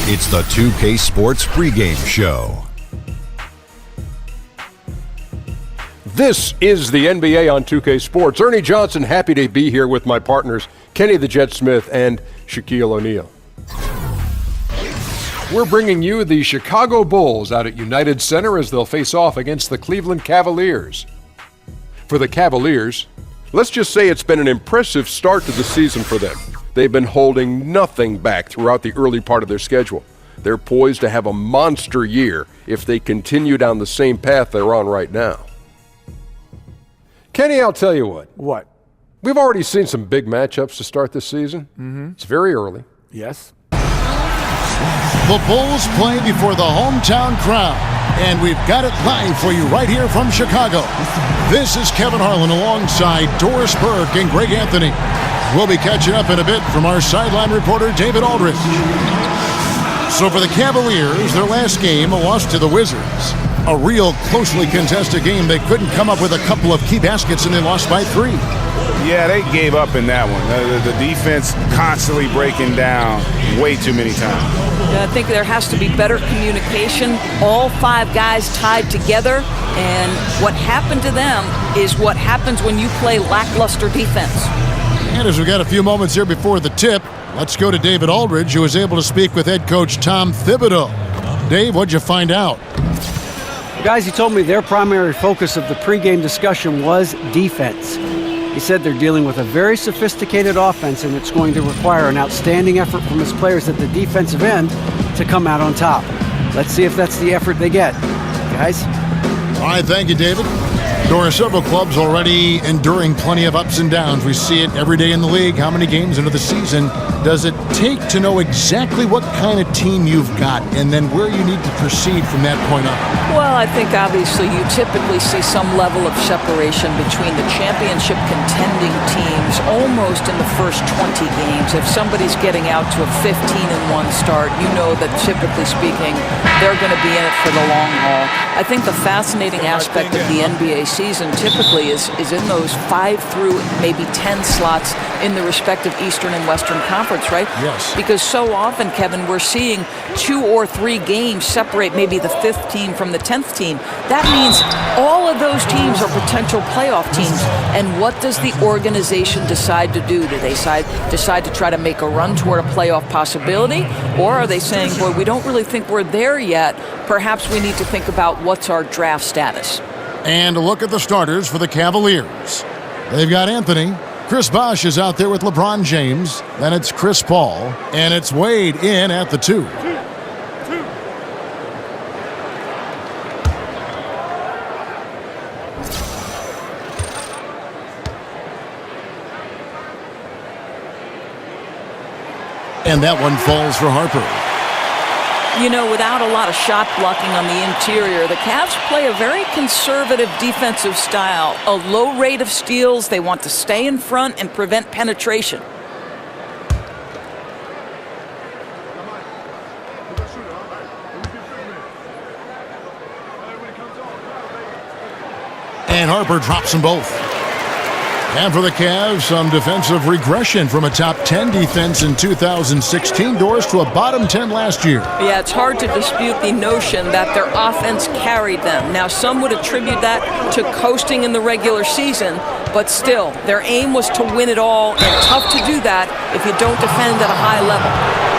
It's the 2K Sports pregame show. This is the NBA on 2K Sports. Ernie Johnson, happy to be here with my partners, Kenny the Jet Smith and Shaquille O'Neal. We're bringing you the Chicago Bulls out at United Center as they'll face off against the Cleveland Cavaliers. For the Cavaliers, let's just say it's been an impressive start to the season for them. They've been holding nothing back throughout the early part of their schedule. They're poised to have a monster year if they continue down the same path they're on right now. Kenny, I'll tell you what. What? We've already seen some big matchups to start this season. It's very early. Yes. The Bulls play before the hometown crowd, and we've got it live for you right here from Chicago. This is Kevin Harlan alongside Doris Burke and Greg Anthony. We'll be catching up in a bit from our sideline reporter, David Aldridge. So for the Cavaliers, their last game, a loss to the Wizards. A real closely contested game. They couldn't come up with a couple of key baskets, and they lost by 3. Yeah, they gave up in that one. The defense constantly breaking down way too many times. I think there has to be better communication. All 5 guys tied together, and what happened to them is what happens when you play lackluster defense. And as we got a few moments here before the tip, let's go to David Aldridge, who was able to speak with head coach Tom Thibodeau. Dave, what'd you find out? Guys, he told me their primary focus of the pregame discussion was defense. He said they're dealing with a very sophisticated offense, and it's going to require an outstanding effort from his players at the defensive end to come out on top. Let's see if that's the effort they get. Guys? All right, thank you, David. There are several clubs already enduring plenty of ups and downs. We see it every day in the league. How many games into the season does it take to know exactly what kind of team you've got and then where you need to proceed from that point on? Well, I think obviously you typically see some level of separation between the championship contending teams almost in the first 20 games. If somebody's getting out to a 15-1 start, you know that typically speaking, they're going to be in it for the long haul. I think the fascinating aspect of the NBA season typically is in those 5 through maybe 10 slots in the respective Eastern and Western Conference, right? Yes. Because so often, Kevin, we're seeing 2 or 3 games separate maybe the 5th team from the 10th team. That means all of those teams are potential playoff teams. And what does the organization decide to do? Do they decide to try to make a run toward a playoff possibility? Or are they saying, boy, we don't really think we're there yet. Perhaps we need to think about what's our draft status. And a look at the starters for the Cavaliers. They've got Anthony. Chris Bosh is out there with LeBron James. Then it's Chris Paul. And it's Wade in at the 2. And that one falls for Harper. You know, without a lot of shot blocking on the interior, the Cavs play a very conservative defensive style. A low rate of steals. They want to stay in front and prevent penetration. And Harper drops them both. And for the Cavs, some defensive regression from a top 10 defense in 2016 doors to a bottom 10 last year. Yeah, it's hard to dispute the notion that their offense carried them. Now, some would attribute that to coasting in the regular season, but still, their aim was to win it all, and tough to do that if you don't defend at a high level.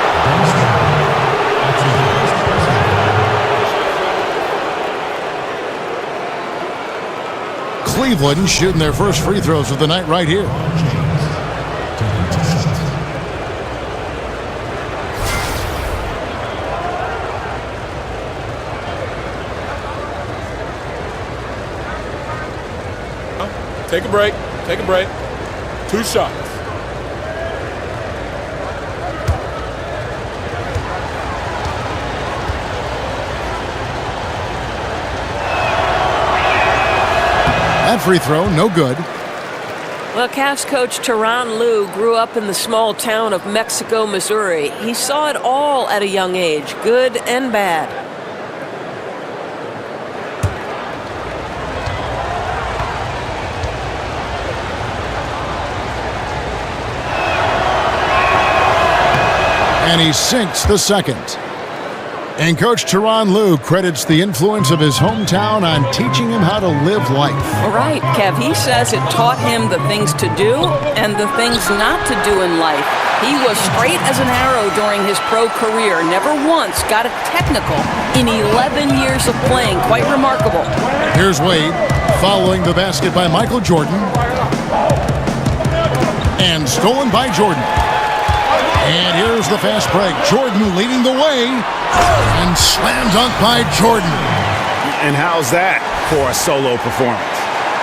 Cleveland shooting their first free throws of the night right here. Take a break. Take a break. 2 shots. That free throw, no good. Well, Cavs coach Tyronn Lue grew up in the small town of Mexico, Missouri. He saw it all at a young age, good and bad. And he sinks the second. And Coach Tyronn Lue credits the influence of his hometown on teaching him how to live life. Right, Kev. He says it taught him the things to do and the things not to do in life. He was straight as an arrow during his pro career. Never once got a technical in 11 years of playing. Quite remarkable. Here's Wade following the basket by Michael Jordan. And stolen by Jordan. And here's the fast break. Jordan leading the way. And slam dunk by Jordan. And how's that for a solo performance?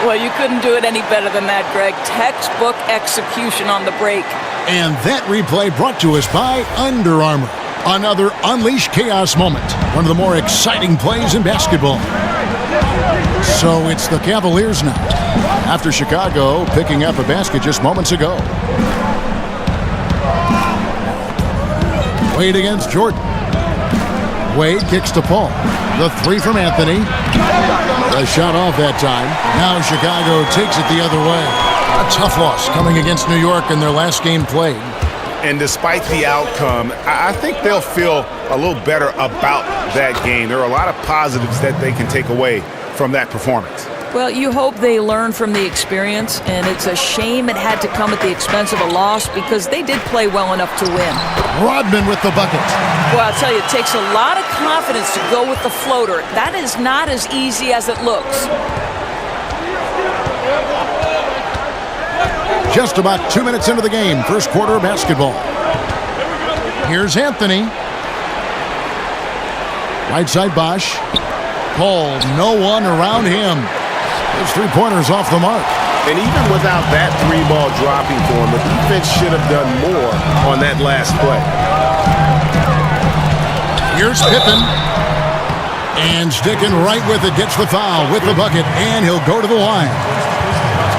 Well, you couldn't do it any better than that, Greg. Textbook execution on the break. And that replay brought to us by Under Armour. Another Unleash Chaos moment. One of the more exciting plays in basketball. So it's the Cavaliers now. After Chicago picking up a basket just moments ago. Wade against Jordan. Wade kicks to Paul. The three from Anthony. The shot off that time. Now Chicago takes it the other way. A tough loss coming against New York in their last game played. And despite the outcome, I think they'll feel a little better about that game. There are a lot of positives that they can take away from that performance. Well, you hope they learn from the experience, and it's a shame it had to come at the expense of a loss because they did play well enough to win. Rodman with the bucket. Well, I'll tell you, it takes a lot of confidence to go with the floater. That is not as easy as it looks. Just about 2 minutes into the game, first quarter of basketball. Here's Anthony. Right side Bosch. Paul, no one around him. His three-pointers off the mark. And even without that three ball dropping for him, the defense should have done more on that last play. Here's Pippen. And sticking right with it, gets the foul with the bucket, and he'll go to the line.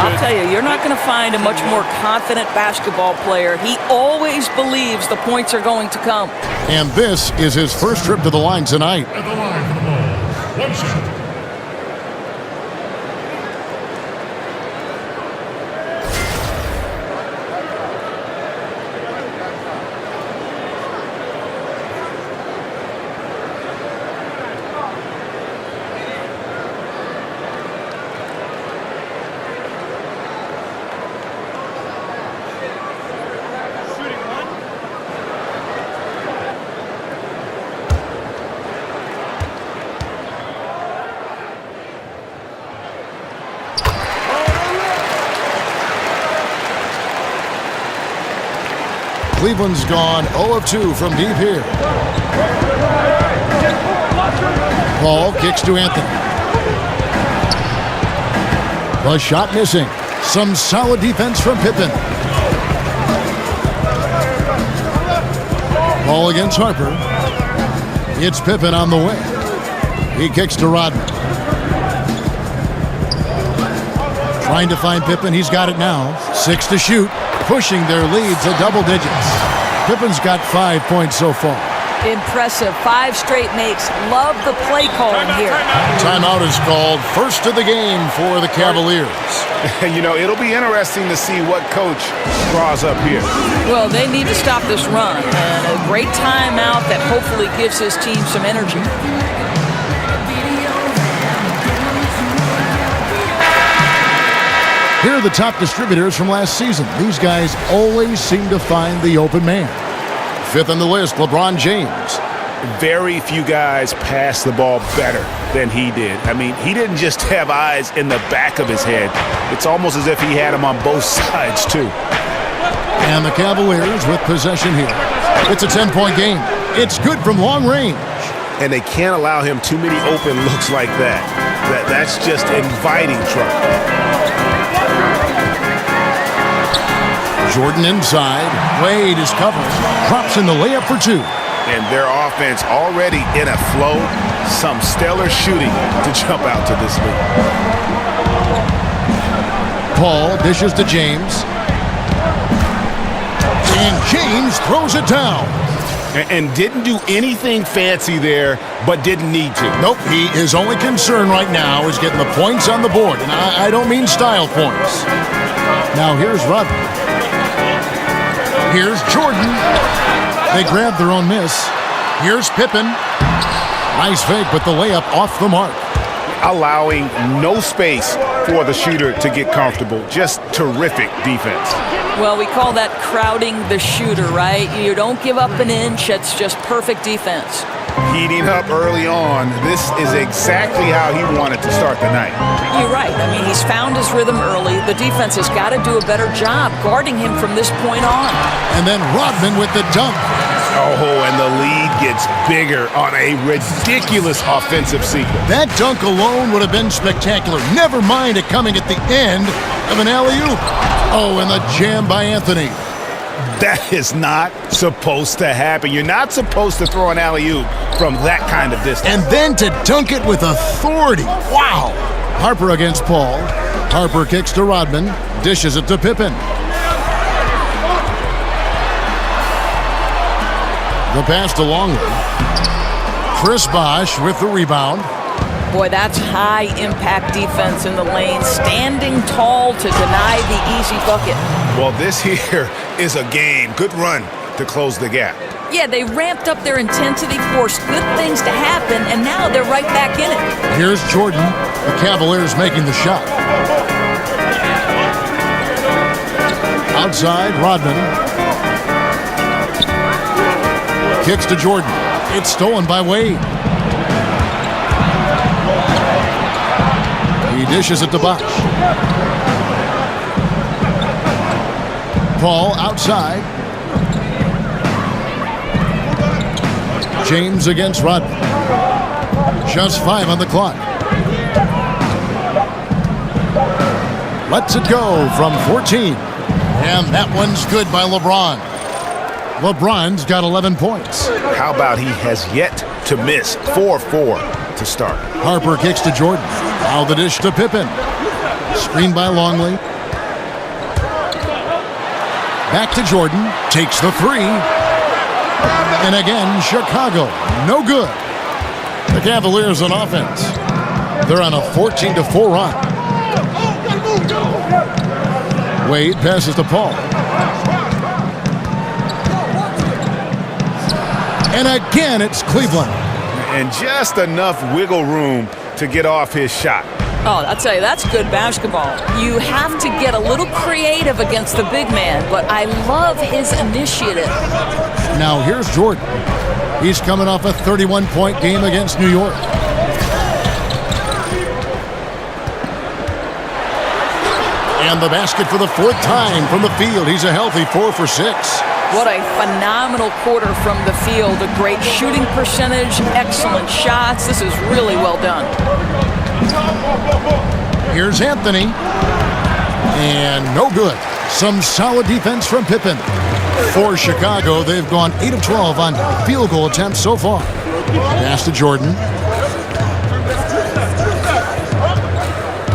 I'll tell you, you're not going to find a much more confident basketball player. He always believes the points are going to come. And this is his first trip to the line tonight. At the line for the ball, 1 shot. Cleveland's gone 0 of 2 from deep here. Paul kicks to Anthony. The shot missing. Some solid defense from Pippen. Ball against Harper. It's Pippen on the way. He kicks to Rodman. Trying to find Pippen. He's got it now. 6 to shoot. Pushing their lead to double digits. Pippen's got 5 points so far. Impressive. 5 straight makes. Love the play calling here. Timeout is called. First of the game for the Cavaliers. You know, it'll be interesting to see what coach draws up here. Well, they need to stop this run. And a great timeout that hopefully gives his team some energy. Here are the top distributors from last season. These guys always seem to find the open man. 5th on the list, LeBron James. Very few guys pass the ball better than he did. I mean, he didn't just have eyes in the back of his head. It's almost as if he had them on both sides, too. And the Cavaliers with possession here. It's a 10-point game. It's good from long range. And they can't allow him too many open looks like that. That's just inviting trouble. Jordan inside. Wade is covered. Drops in the layup for 2. And their offense already in a flow. Some stellar shooting to jump out to this lead. Paul dishes to James. And James throws it down. And didn't do anything fancy there, but didn't need to. Nope, his only concern right now is getting the points on the board. And I don't mean style points. Now here's Rodman. Here's Jordan. They grab their own miss. Here's Pippen. Nice fake, but the layup off the mark. Allowing no space for the shooter to get comfortable. Just terrific defense. Well, we call that crowding the shooter, right? You don't give up an inch. It's just perfect defense. Heating up early on. This is exactly how he wanted to start the night. You're right. I mean, he's found his rhythm early. The defense has got to do a better job guarding him from this point on. And then Rodman with the dunk. Oh, and the lead gets bigger on a ridiculous offensive sequence. That dunk alone would have been spectacular. Never mind it coming at the end of an alley-oop. Oh, and the jam by Anthony. That is not supposed to happen. You're not supposed to throw an alley-oop from that kind of distance. And then to dunk it with authority. Wow. Harper against Paul. Harper kicks to Rodman. Dishes it to Pippen. The pass to Longley. Chris Bosh with the rebound. Boy, that's high-impact defense in the lane, standing tall to deny the easy bucket. Well, this here is a game. Good run to close the gap. Yeah, they ramped up their intensity, forced good things to happen, and now they're right back in it. Here's Jordan. The Cavaliers making the shot. Outside, Rodman. Kicks to Jordan. It's stolen by Wade. He dishes it to Bosh. Paul outside. James against Rodman. Just 5 on the clock. Lets it go from 14. And that one's good by LeBron. LeBron's got 11 points. How about he has yet to miss 4-4 to start. Harper kicks to Jordan. Now the dish to Pippen. Screen by Longley. Back to Jordan. Takes the 3. And again, Chicago. No good. The Cavaliers on offense. They're on a 14-4 run. Wade passes to Paul. And again, it's Cleveland. And just enough wiggle room to get off his shot. Oh, I'll tell you, that's good basketball. You have to get a little creative against the big man, but I love his initiative. Now here's Jordan. He's coming off a 31-point game against New York. And the basket for the 4th time from the field. He's a healthy 4 for 6. What a phenomenal quarter from the field. A great shooting percentage, excellent shots. This is really well done. Here's Anthony. And no good. Some solid defense from Pippen. For Chicago, they've gone 8 of 12 on field goal attempts so far. Pass to Jordan.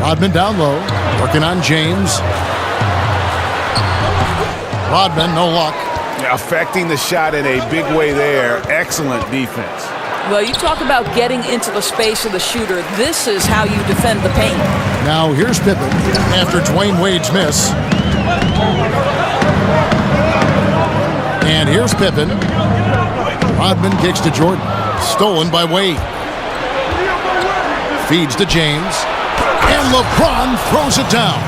Rodman down low. Working on James. Rodman, no luck. Affecting the shot in a big way there. Excellent defense. Well, you talk about getting into the space of the shooter. This is how you defend the paint. Now here's Pippen after Dwayne Wade's miss. And here's Pippen. Rodman kicks to Jordan. Stolen by Wade. Feeds to James. And LeBron throws it down.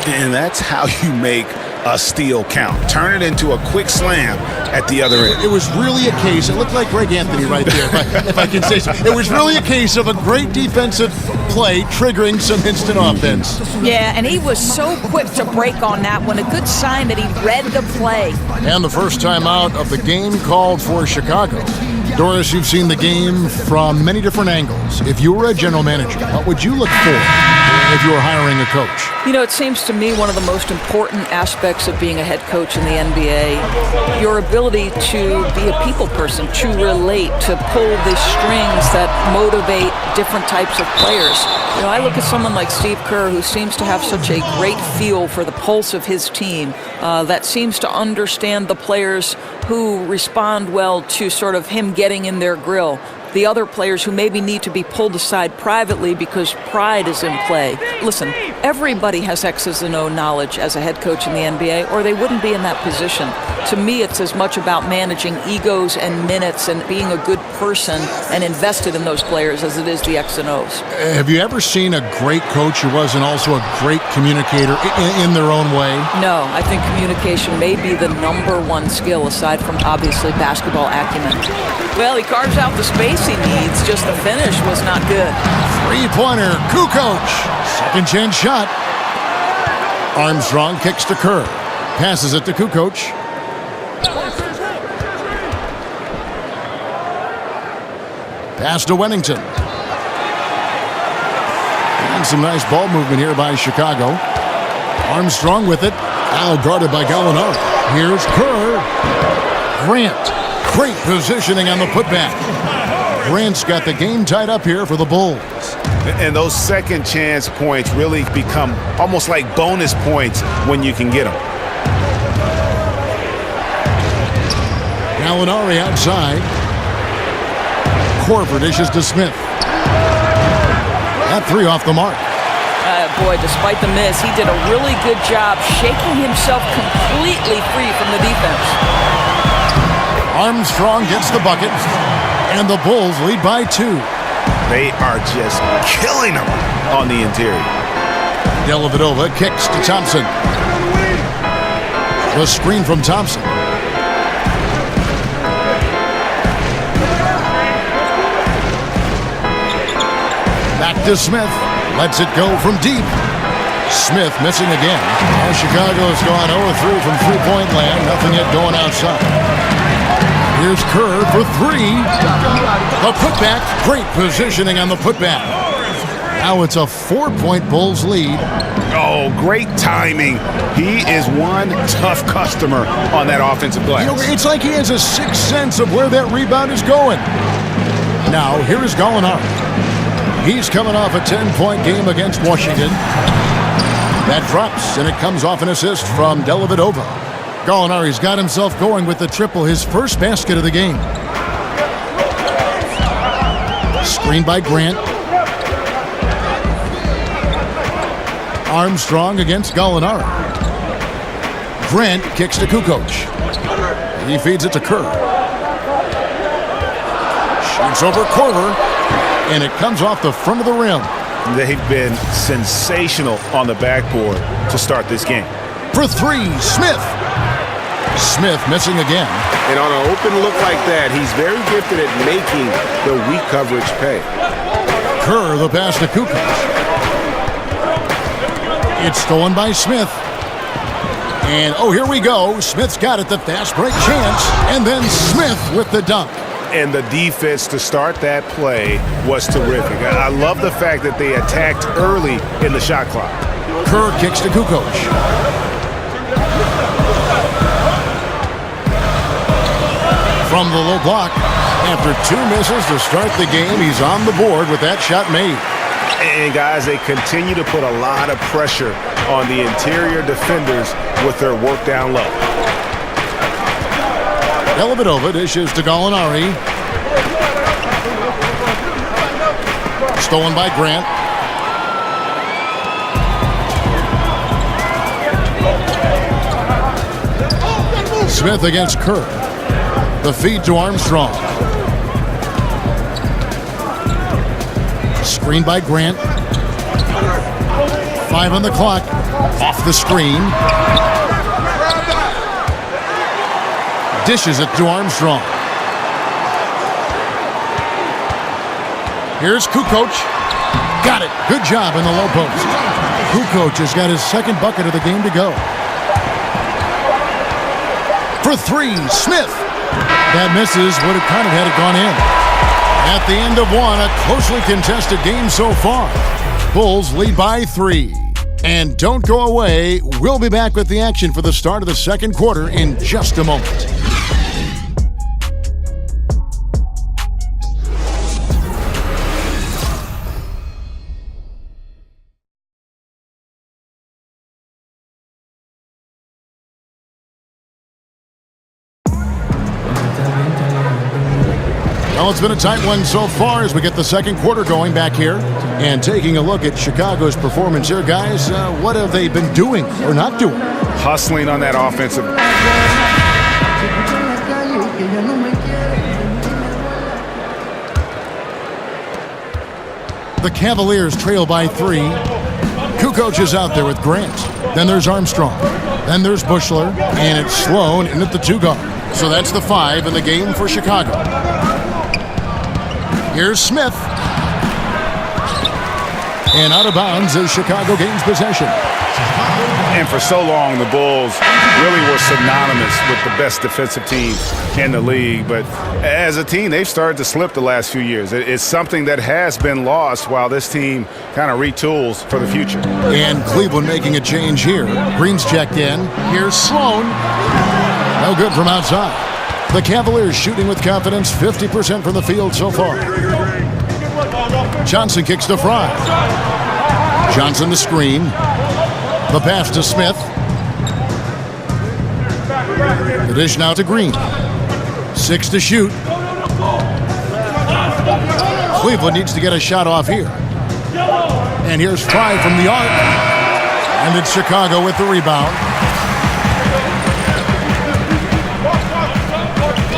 And that's how you make a steal count. Turn it into a quick slam at the other end. It was really a case, it looked like Greg Anthony right there, if I can say so. It was really a case of a great defensive play triggering some instant offense. Yeah, and he was so quick to break on that one. A good sign that he read the play. And the first time out of the game called for Chicago. Doris, you've seen the game from many different angles. If you were a general manager, what would you look for if you were hiring a coach? You know, it seems to me one of the most important aspects of being a head coach in the NBA, your ability to be a people person, to relate, to pull the strings that motivate different types of players. You know, I look at someone like Steve Kerr, who seems to have such a great feel for the pulse of his team, that seems to understand the players who respond well to sort of him getting in their grill. the other players who maybe need to be pulled aside privately because pride is in play. Listen, everybody has X's and O knowledge as a head coach in the NBA, or they wouldn't be in that position. To me, it's as much about managing egos and minutes and being a good person and invested in those players as it is the X and O's. Have you ever seen a great coach who wasn't also a great communicator in their own way? No, I think communication may be the #1 skill aside from obviously basketball acumen. Well, he carves out the space he needs, just the finish was not good. Three-pointer, Kukoc. Second chance shot. Armstrong kicks to Kerr. Passes it to Kukoc. Pass to Wennington. And some nice ball movement here by Chicago. Armstrong with it. Now guarded by Gallinari. Here's Kerr. Grant. Great positioning on the putback. Grant's got the game tied up here for the Bulls. And those second chance points really become almost like bonus points when you can get them. Gallinari outside. Korver dishes to Smith. That three off the mark. Boy, despite the miss, he did a really good job shaking himself completely free from the defense. Armstrong gets the bucket, and the Bulls lead by 2. They are just killing them on the interior. Dellavedova kicks to Thompson. The screen from Thompson. Back to Smith. Lets it go from deep. Smith missing again. Now Chicago's gone 0-3 from three-point land. Nothing yet going outside. Here's Kerr for 3. The putback. Great positioning on the putback. Now it's a 4-point Bulls lead. Oh, great timing. He is one tough customer on that offensive glass. You know, it's like he has a sixth sense of where that rebound is going. Now, here is Gallinari. He's coming off a 10-point game against Washington. That drops, and it comes off an assist from Dellavedova. Gallinari's got himself going with the triple, his first basket of the game. Screened by Grant. Armstrong against Gallinari. Grant kicks to Kukoc. He feeds it to Kerr. Shoots over Korver, and it comes off the front of the rim. They've been sensational on the backboard to start this game. For 3, Smith. Smith missing again. And on an open look like that, he's very gifted at making the weak coverage pay. Kerr, the pass to Kukoc. It's stolen by Smith. And, oh, here we go. Smith's got it, the fast break chance. And then Smith with the dunk. And the defense to start that play was terrific. I love the fact that they attacked early in the shot clock. Kerr kicks to Kukoc. From the low block, after 2 misses to start the game, he's on the board with that shot made. And guys, they continue to put a lot of pressure on the interior defenders with their work down low. Dellavedova dishes to Gallinari. Stolen by Grant. Smith against Kerr. The feed to Armstrong. Screened by Grant. 5 on the clock. Off the screen. Dishes it to Armstrong. Here's Kukoc. Got it. Good job in the low post. Kukoc has got his second bucket of the game to go. For 3, Smith. That misses. Would have kind of had it gone in. At the end of 1, a closely contested game so far. Bulls lead by 3. And don't go away. We'll be back with the action for the start of the second quarter in just a moment. Well, it's been a tight one so far as we get the second quarter going back here. And taking a look at Chicago's performance here, guys, what have they been doing or not doing? Hustling on that offensive. The Cavaliers trail by 3. Kukoc is out there with Grant. Then there's Armstrong. Then there's Bushler. And it's Sloan in at the 2 guard. So that's the 5 in the game for Chicago. Here's Smith. And out of bounds as Chicago gains possession. And for so long, the Bulls really were synonymous with the best defensive teams in the league. But as a team, they've started to slip the last few years. It's something that has been lost while this team kind of retools for the future. And Cleveland making a change here. Green's checked in. Here's Sloan. No good from outside. The Cavaliers shooting with confidence, 50% from the field so far. Johnson kicks to Fry. Johnson the screen. The pass to Smith. The dish now to Green. 6 to shoot. Cleveland needs to get a shot off here. And here's Fry from the arc. And it's Chicago with the rebound.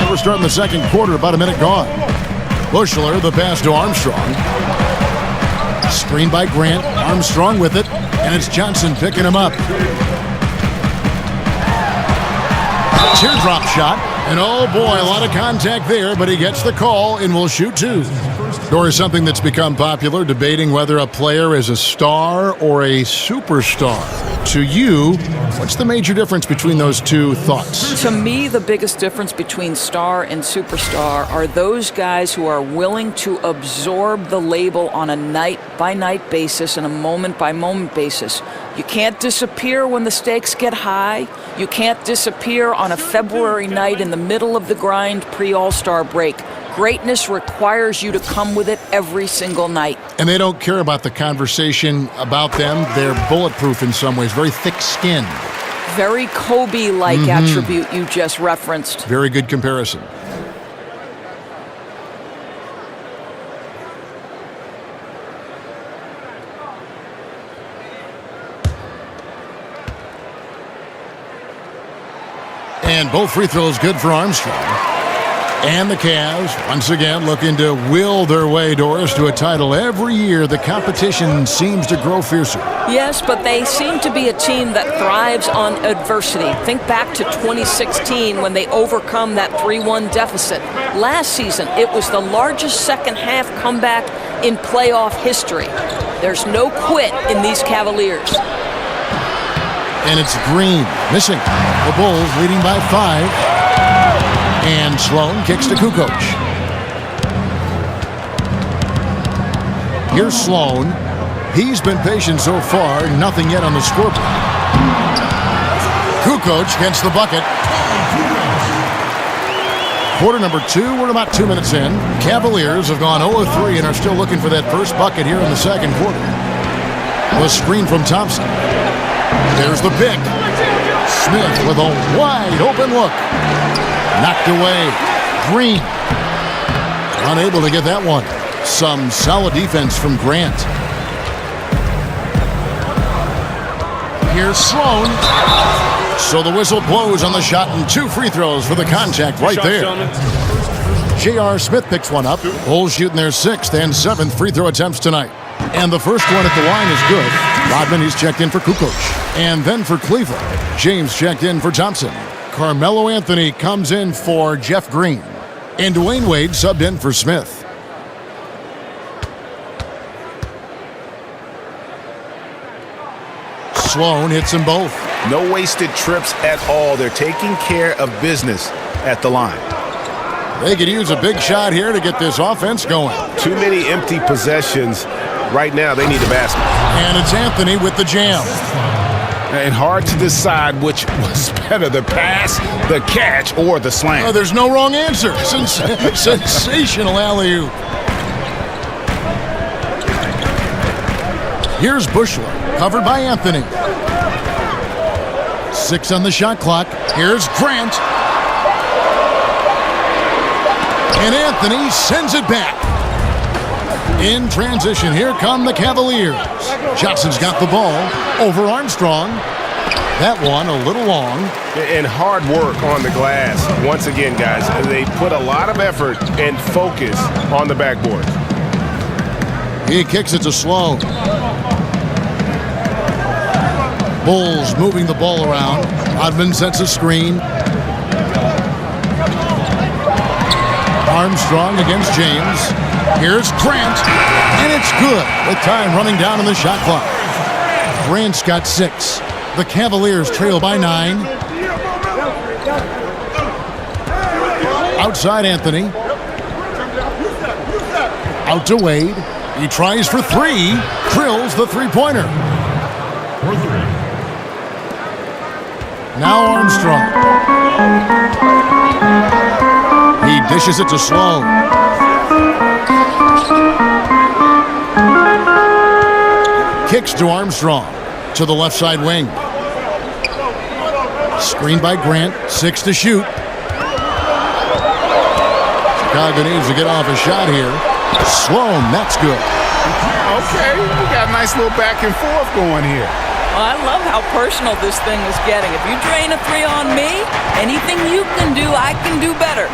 We're starting the second quarter, about a minute gone. Bushler, the pass to Armstrong. Screen by Grant. Armstrong with it. And it's Johnson picking him up. Teardrop shot. And oh boy, a lot of contact there, but he gets the call and will shoot 2. Or something that's become popular, debating whether a player is a star or a superstar. To you, what's the major difference between those two thoughts? To me, the biggest difference between star and superstar are those guys who are willing to absorb the label on a night-by-night basis and a moment-by-moment basis. You can't disappear when the stakes get high. You can't disappear on a February night in the middle of the grind pre-All-Star break. Greatness requires you to come with it every single night. And they don't care about the conversation about them. They're bulletproof in some ways, very thick-skinned. Very Kobe-like attribute you just referenced. Very good comparison. And both free throws good for Armstrong. And the Cavs, once again, looking to will their way, Doris, to a title. Every year, the competition seems to grow fiercer. Yes, but they seem to be a team that thrives on adversity. Think back to 2016 when they overcome that 3-1 deficit. Last season, it was the largest second-half comeback in playoff history. There's no quit in these Cavaliers. And it's Green missing. The Bulls leading by 5. And Sloan kicks to Kukoc. Here's Sloan. He's been patient so far. Nothing yet on the scoreboard. Kukoc gets the bucket. Quarter number 2. We're about 2 minutes in. Cavaliers have gone 0-3 and are still looking for that first bucket here in the second quarter. The screen from Thompson. There's the pick. Smith with a wide open look. Knocked away. Green. Unable to get that one. Some solid defense from Grant. Here's Sloan. So the whistle blows on the shot and 2 free throws for the contact right there. J.R. Smith picks one up. Bulls shooting their 6th and 7th free throw attempts tonight. And the first one at the line is good. Rodman, he's checked in for Kukoc. And then for Cleveland, James checked in for Thompson. Carmelo Anthony comes in for Jeff Green. And Dwayne Wade subbed in for Smith. Sloan hits them both. No wasted trips at all. They're taking care of business at the line. They could use a big shot here to get this offense going. Too many empty possessions. Right now, they need a basket. And it's Anthony with the jam. And hard to decide which was better, the pass, the catch, or the slam. Oh, there's no wrong answer. Sensational alley-oop. Here's Bushler, covered by Anthony. 6 on the shot clock. Here's Grant. And Anthony sends it back. In transition, here come the Cavaliers. Johnson's got the ball over Armstrong. That one a little long. And hard work on the glass. Once again, guys, they put a lot of effort and focus on the backboard. He kicks it to Slow. Bulls moving the ball around. Rodman sets a screen. Armstrong against James. Here's Grant, and it's good with time running down on the shot clock. Grant's got 6. The Cavaliers trail by 9. Outside Anthony. Out to Wade. He tries for 3. Drills the three-pointer. Now Armstrong. He dishes it to Slow. Kicks to Armstrong. To the left side wing. Screen by Grant. 6 to shoot. Chicago needs to get off a shot here. Sloan, that's good. Okay, we got a nice little back and forth going here. Well, I love how personal this thing is getting. If you drain a 3 on me, anything you can do, I can do better.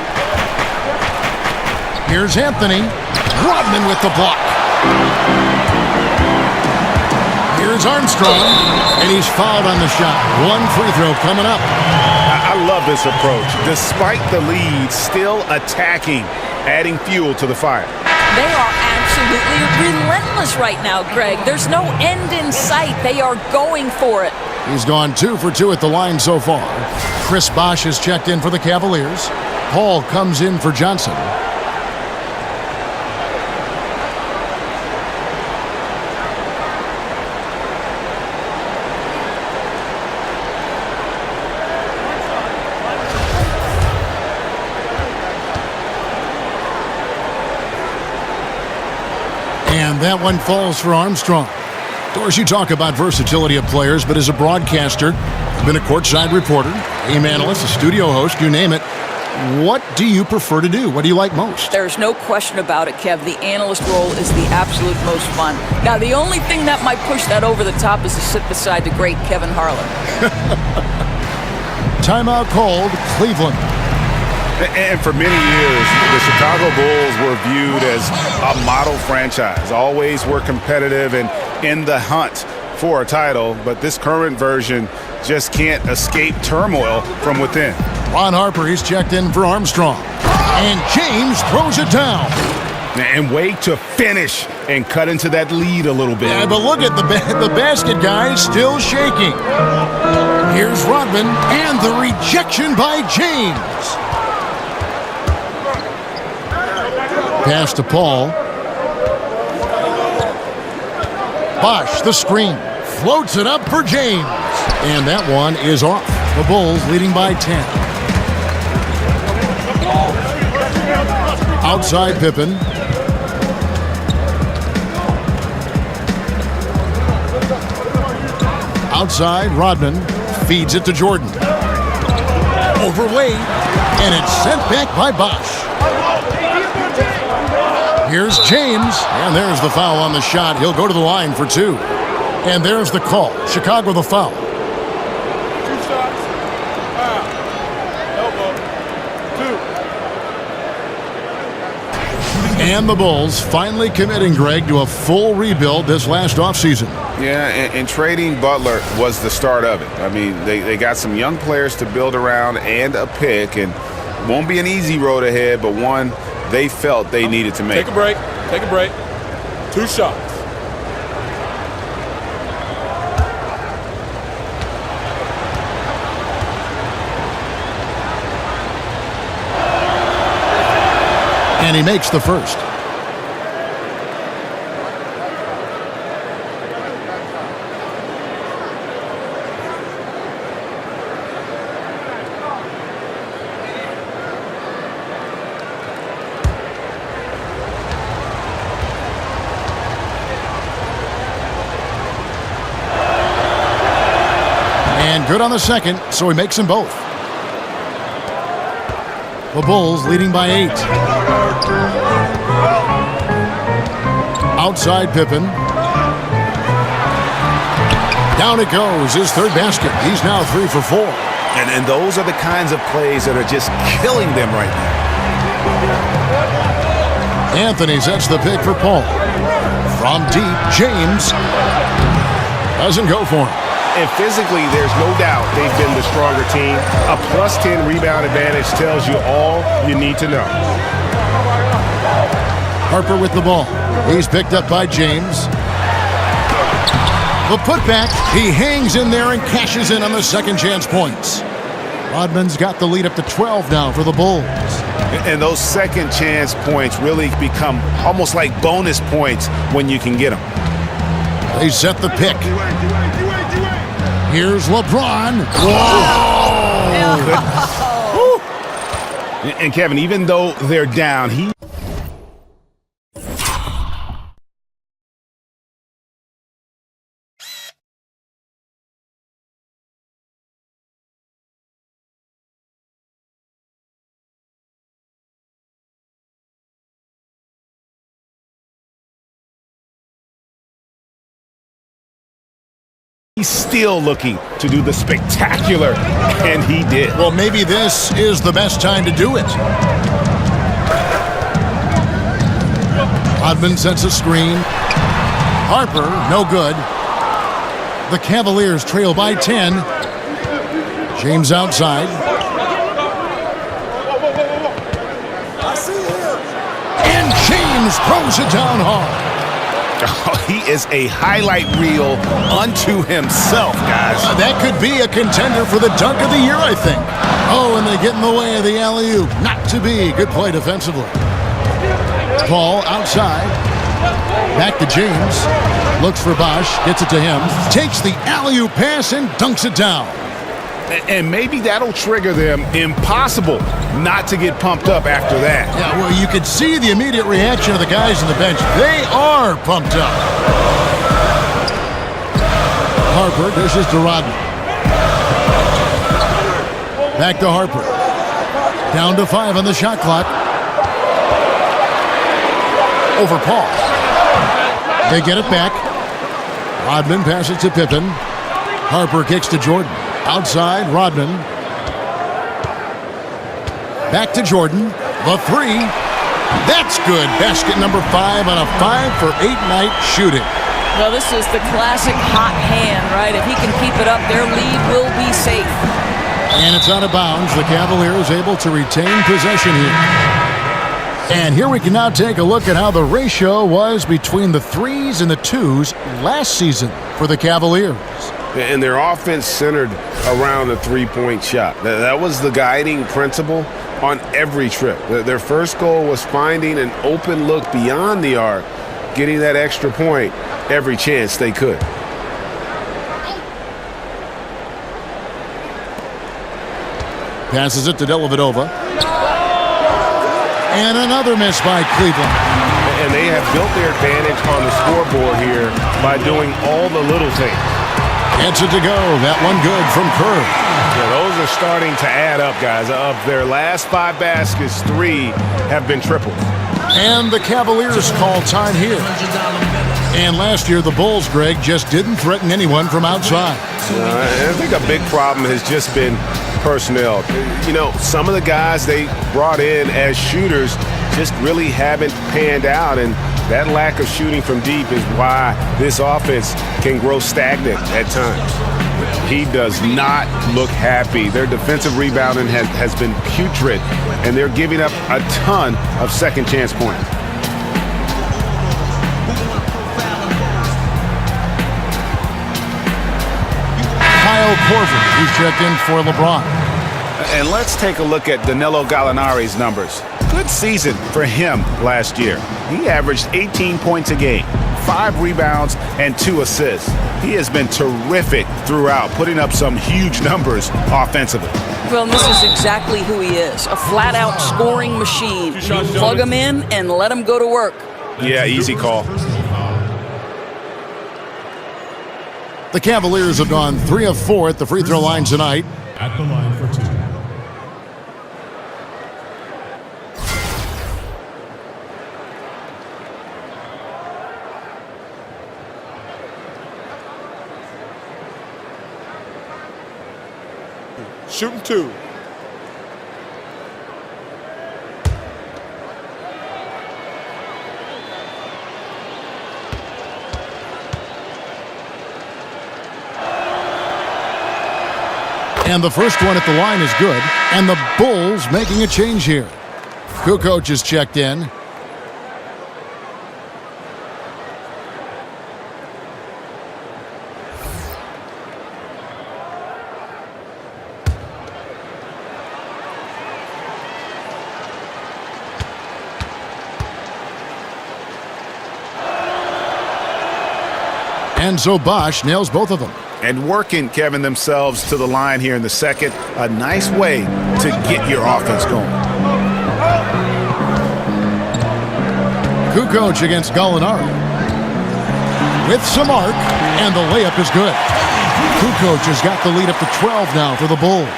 Here's Anthony. Rodman with the block. Here's Armstrong, and he's fouled on the shot. 1 free throw coming up. I love this approach. Despite the lead, still attacking, adding fuel to the fire. They are absolutely relentless right now, Greg. There's no end in sight. They are going for it. He's gone 2 for 2 at the line so far. Chris Bosh has checked in for the Cavaliers. Paul comes in for Johnson. And that one falls for Armstrong. Doris, you talk about versatility of players, but as a broadcaster, you've been a courtside reporter, game analyst, a studio host, you name it. What do you prefer to do? What do you like most? There's no question about it, Kev. The analyst role is the absolute most fun. Now, the only thing that might push that over the top is to sit beside the great Kevin Harlan. Timeout called, Cleveland. And for many years, the Chicago Bulls were viewed as a model franchise. Always were competitive and in the hunt for a title, but this current version just can't escape turmoil from within. Ron Harper, he's checked in for Armstrong. And James throws it down. And wait to finish and cut into that lead a little bit. Yeah, but look at the basket, guys, still shaking. Here's Rodman, and the rejection by James. Pass to Paul. Bosh, the screen. Floats it up for James. And that one is off. The Bulls leading by 10. Outside Pippen. Outside Rodman. Feeds it to Jordan. Overweight. And it's sent back by Bosh. Here's James, and there's the foul on the shot. He'll go to the line for 2. And there's the call. Chicago the foul. 2 shots. Foul. Elbow. 2. And the Bulls finally committing, Greg, to a full rebuild this last offseason. Yeah, and trading Butler was the start of it. I mean, they got some young players to build around and a pick, and won't be an easy road ahead, but one they felt they needed to make. Take a break. Take a break. 2 shots. And he makes the first. And good on the second, so he makes them both. The Bulls leading by 8. Outside Pippen. Down it goes, his third basket. He's now 3 for 4. And those are the kinds of plays that are just killing them right now. Anthony sets the pick for Paul. From deep, James doesn't go for him. And physically, there's no doubt they've been the stronger team. A plus 10 rebound advantage tells you all you need to know. Harper with the ball. He's picked up by James. The putback. He hangs in there and cashes in on the second chance points. Rodman's got the lead up to 12 now for the Bulls. And those second chance points really become almost like bonus points when you can get them. They set the pick. Here's LeBron. Whoa! And Kevin, even though they're down, he's still looking to do the spectacular, and he did. Well, maybe this is the best time to do it. Rodman sets a screen. Harper, no good. The Cavaliers trail by 10. James outside. And James throws it down hard. Oh, he is a highlight reel unto himself, guys. That could be a contender for the dunk of the year, I think. Oh, and they get in the way of the alley-oop. Not to be. Good play defensively. Paul outside. Back to James. Looks for Bosch. Gets it to him. Takes the alley-oop pass and dunks it down. And maybe that'll trigger them. Impossible not to get pumped up after that. Yeah, well, you could see the immediate reaction of the guys on the bench. They are pumped up. Harper dishes to Rodman. Back to Harper. Down to 5 on the shot clock. Over Paul. They get it back. Rodman passes to Pippen. Harper kicks to Jordan. Outside, Rodman. Back to Jordan. The 3. That's good. Basket number 5 on a 5 for 8 night shooting. Well, this is the classic hot hand, right? If he can keep it up, their lead will be safe. And it's out of bounds. The Cavaliers able to retain possession here. And here we can now take a look at how the ratio was between the 3s and the 2s last season for the Cavaliers. And their offense centered around the three-point shot. That was the guiding principle on every trip. Their first goal was finding an open look beyond the arc, getting that extra point every chance they could. Passes it to Dellavedova. And another miss by Cleveland. And they have built their advantage on the scoreboard here by doing all the little things. Gets it to go. That one good from Kerr. Yeah, those are starting to add up, guys. Of their last 5 baskets, 3 have been triples. And the Cavaliers call time here. And last year, the Bulls, Greg, just didn't threaten anyone from outside. I think a big problem has just been personnel. You know, some of the guys they brought in as shooters just really haven't panned out, and that lack of shooting from deep is why this offense can grow stagnant at times. He does not look happy. Their defensive rebounding has been putrid, and they're giving up a ton of second chance points. Kyle Korver, who's checked in for LeBron. And let's take a look at Danilo Gallinari's numbers. Good season for him last year. He averaged 18 points a game, 5 rebounds, and 2 assists. He has been terrific throughout, putting up some huge numbers offensively. Well, this is exactly who he is, a flat-out scoring machine. You plug him in and let him go to work. Yeah, easy call. The Cavaliers have gone 3 of 4 at the free throw line tonight. At the line for 2. Shooting 2. And the first one at the line is good. And the Bulls making a change here. Kukoc is checked in. And so Bosch nails both of them. And working, Kevin, themselves to the line here in the second. A nice way to get your offense going. Kukoc against Gallinari. With some arc, and the layup is good. Kukoc has got the lead up to 12 now for the Bulls.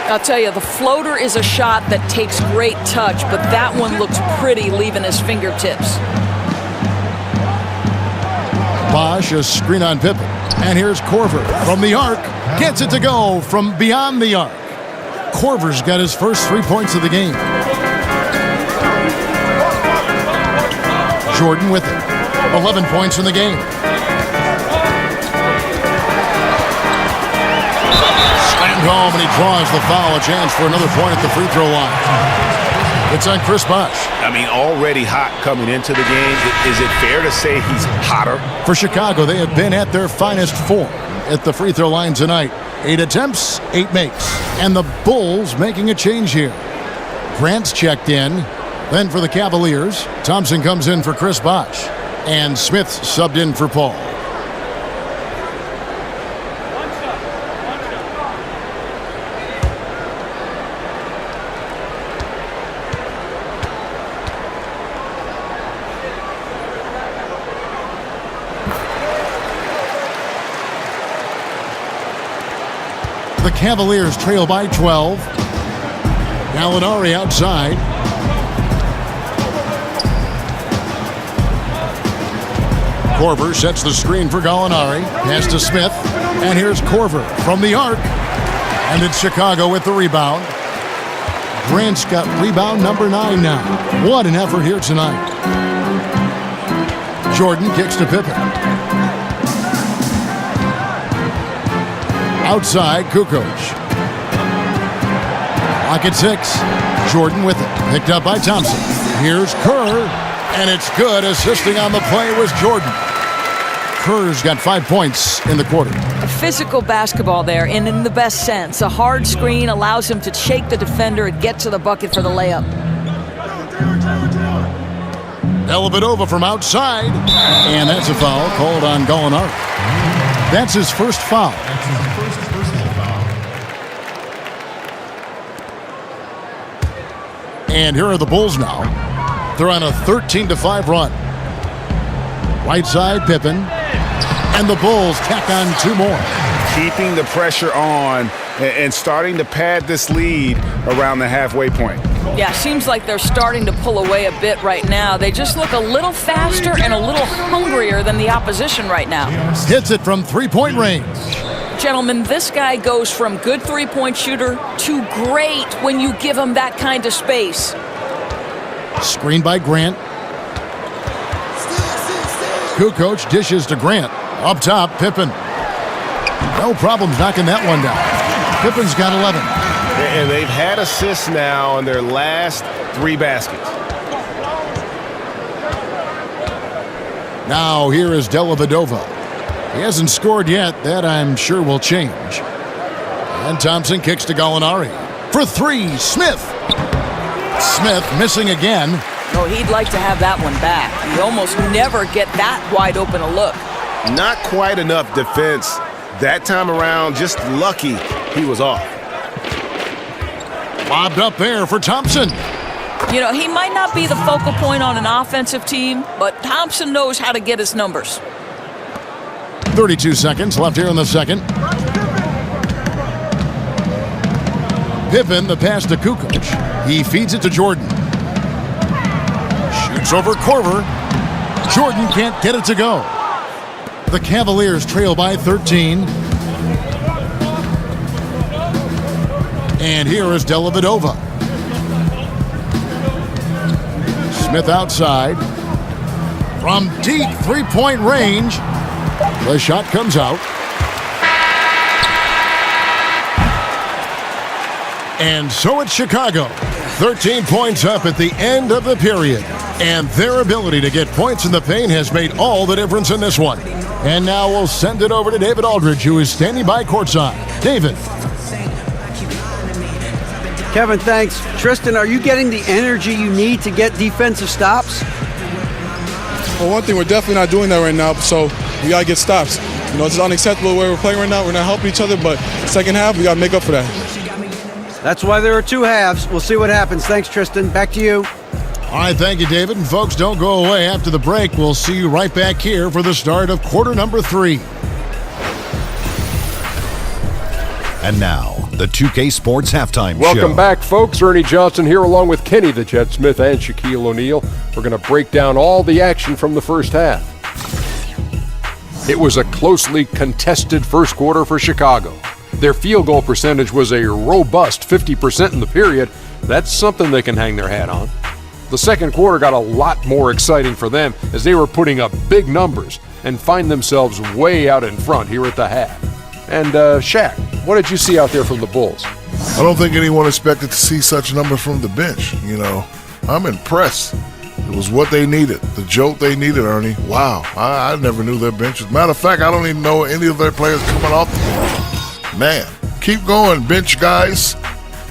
I'll tell you, the floater is a shot that takes great touch, but that one looks pretty leaving his fingertips. Bosch, a screen on Pippen. And here's Korver from the arc. Gets it to go from beyond the arc. Korver's got his first 3 points of the game. Jordan with it. 11 points in the game. Slammed home, and he draws the foul. A chance for another point at the free throw line. It's on Chris Bosch. I mean, already hot coming into the game. Is it fair to say he's hotter? For Chicago, they have been at their finest form at the free throw line tonight. 8 attempts, 8 makes. And the Bulls making a change here. Grant's checked in. Then for the Cavaliers, Thompson comes in for Chris Bosch. And Smith subbed in for Paul. The Cavaliers trail by 12. Gallinari outside. Korver sets the screen for Gallinari. Pass to Smith. And here's Korver from the arc. And it's Chicago with the rebound. Grant's got rebound number 9 now. What an effort here tonight. Jordan kicks to Pippen. Outside, Kukoc. Lock at 6. Jordan with it. Picked up by Thompson. Here's Kerr. And it's good. Assisting on the play was Jordan. Kerr's got 5 points in the quarter. A physical basketball there, and in the best sense. A hard screen allows him to shake the defender and get to the bucket for the layup. Dellavedova from outside. And that's a foul called on Gallinari. That's his first foul. And here are the Bulls now. They're on a 13-5 run. Right side, Pippen. And the Bulls tack on 2 more. Keeping the pressure on and starting to pad this lead around the halfway point. Yeah, seems like they're starting to pull away a bit right now. They just look a little faster and a little hungrier than the opposition right now. Hits it from 3-point range. Gentlemen, this guy goes from good three-point shooter to great when you give him that kind of space. Screen by Grant. Kukoc dishes to Grant. Up top, Pippen. No problems knocking that one down. Pippen's got 11. And they've had assists now in their last 3 baskets. Now here is Dellavedova. He hasn't scored yet. That I'm sure will change. And Thompson kicks to Gallinari. For 3, Smith. Smith missing again. Oh, he'd like to have that one back. You almost never get that wide open a look. Not quite enough defense that time around. Just lucky he was off. Lobbed up there for Thompson. You know, he might not be the focal point on an offensive team, but Thompson knows how to get his numbers. 32 seconds left here in the second. Pippen, the pass to Kukoc. He feeds it to Jordan. Shoots over Korver. Jordan can't get it to go. The Cavaliers trail by 13. And here is Dellavedova. Smith outside. From deep three-point range, the shot comes out. And so it's Chicago. 13 points up at the end of the period. And their ability to get points in the paint has made all the difference in this one. And now we'll send it over to David Aldridge, who is standing by courtside. David. Kevin, thanks. Tristan, are you getting the energy you need to get defensive stops? Well, one thing, we're definitely not doing that right now, so we got to get stops. You know, it's unacceptable the way we're playing right now. We're not helping each other, but second half, we got to make up for that. That's why there are two halves. We'll see what happens. Thanks, Tristan. Back to you. All right, thank you, David. And folks, don't go away. After the break, we'll see you right back here for the start of quarter number 3. And now, the 2K Sports Halftime Show. Welcome back, folks. Ernie Johnson here along with Kenny the Jet Smith and Shaquille O'Neal. We're going to break down all the action from the first half. It was a closely contested first quarter for Chicago. Their field goal percentage was a robust 50% in the period. That's something they can hang their hat on. The second quarter got a lot more exciting for them as they were putting up big numbers and find themselves way out in front here at the half. And Shaq, what did you see out there from the Bulls? I don't think anyone expected to see such numbers from the bench. You know, I'm impressed. It was what they needed, the jolt they needed, Ernie. Wow, I never knew their bench. As a matter of fact, I don't even know any of their players coming off the bench. Man, keep going, bench guys.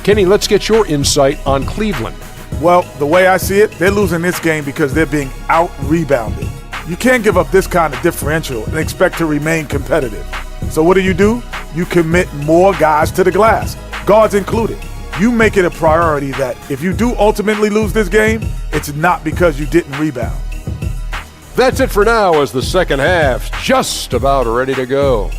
Kenny, let's get your insight on Cleveland. Well, the way I see it, they're losing this game because they're being out-rebounded. You can't give up this kind of differential and expect to remain competitive. So what do? You commit more guys to the glass, guards included. You make it a priority that if you do ultimately lose this game, it's not because you didn't rebound. That's it for now as the second half's just about ready to go.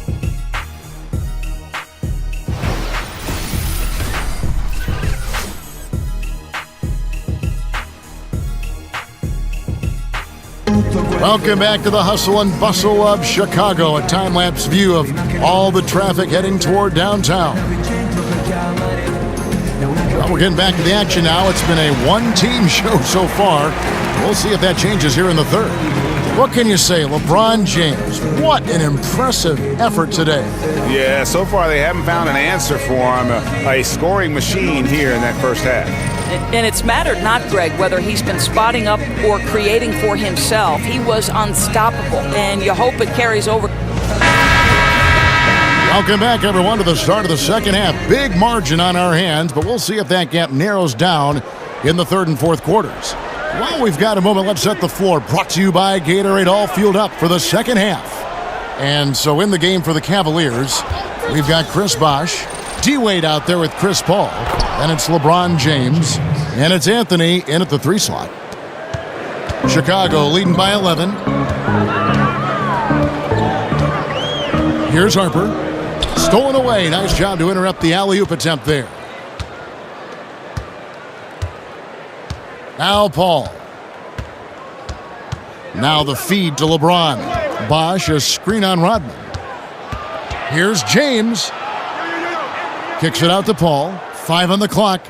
Welcome back to the hustle and bustle of Chicago, a time-lapse view of all the traffic heading toward downtown. Well, we're getting back to the action now. It's been a one-team show so far. We'll see if that changes here in the third. What can you say, LeBron James? What an impressive effort today. Yeah, so far they haven't found an answer for him, a scoring machine here in that first half. And it's mattered not, Greg, whether he's been spotting up or creating for himself. He was unstoppable, and you hope it carries over. Welcome back, everyone, to the start of the second half. Big margin on our hands, but we'll see if that gap narrows down in the third and fourth quarters. Well, we've got a moment. Let's set the floor. Brought to you by Gatorade, all fueled up for the second half. And so in the game for the Cavaliers, we've got Chris Bosh, D-WADE out there with Chris Paul. And it's LeBron James. And it's Anthony in at the 3 slot. Chicago leading by 11. Here's Harper. Stolen away. Nice job to interrupt the alley-oop attempt there. Now Paul. Now the feed to LeBron. Bosh, a screen on Rodman. Here's James. Kicks it out to Paul. 5 on the clock.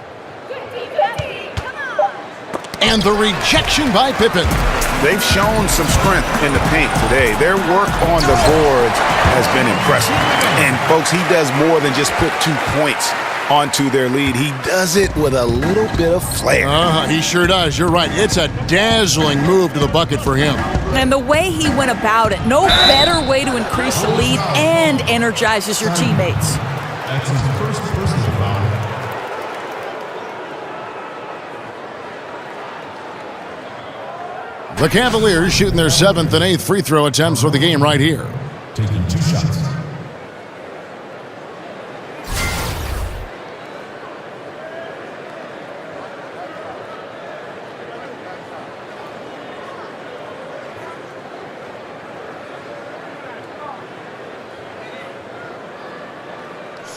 And the rejection by Pippen. They've shown some strength in the paint today. Their work on the boards has been impressive. And folks, he does more than just put 2 points onto their lead. He does it with a little bit of flair. He sure does. You're right. It's a dazzling move to the bucket for him. And the way he went about it, no better way to increase the lead and energizes your teammates. That's his first personal foul. The Cavaliers shooting their 7th and 8th free throw attempts for the game right here. Taking 2 shots.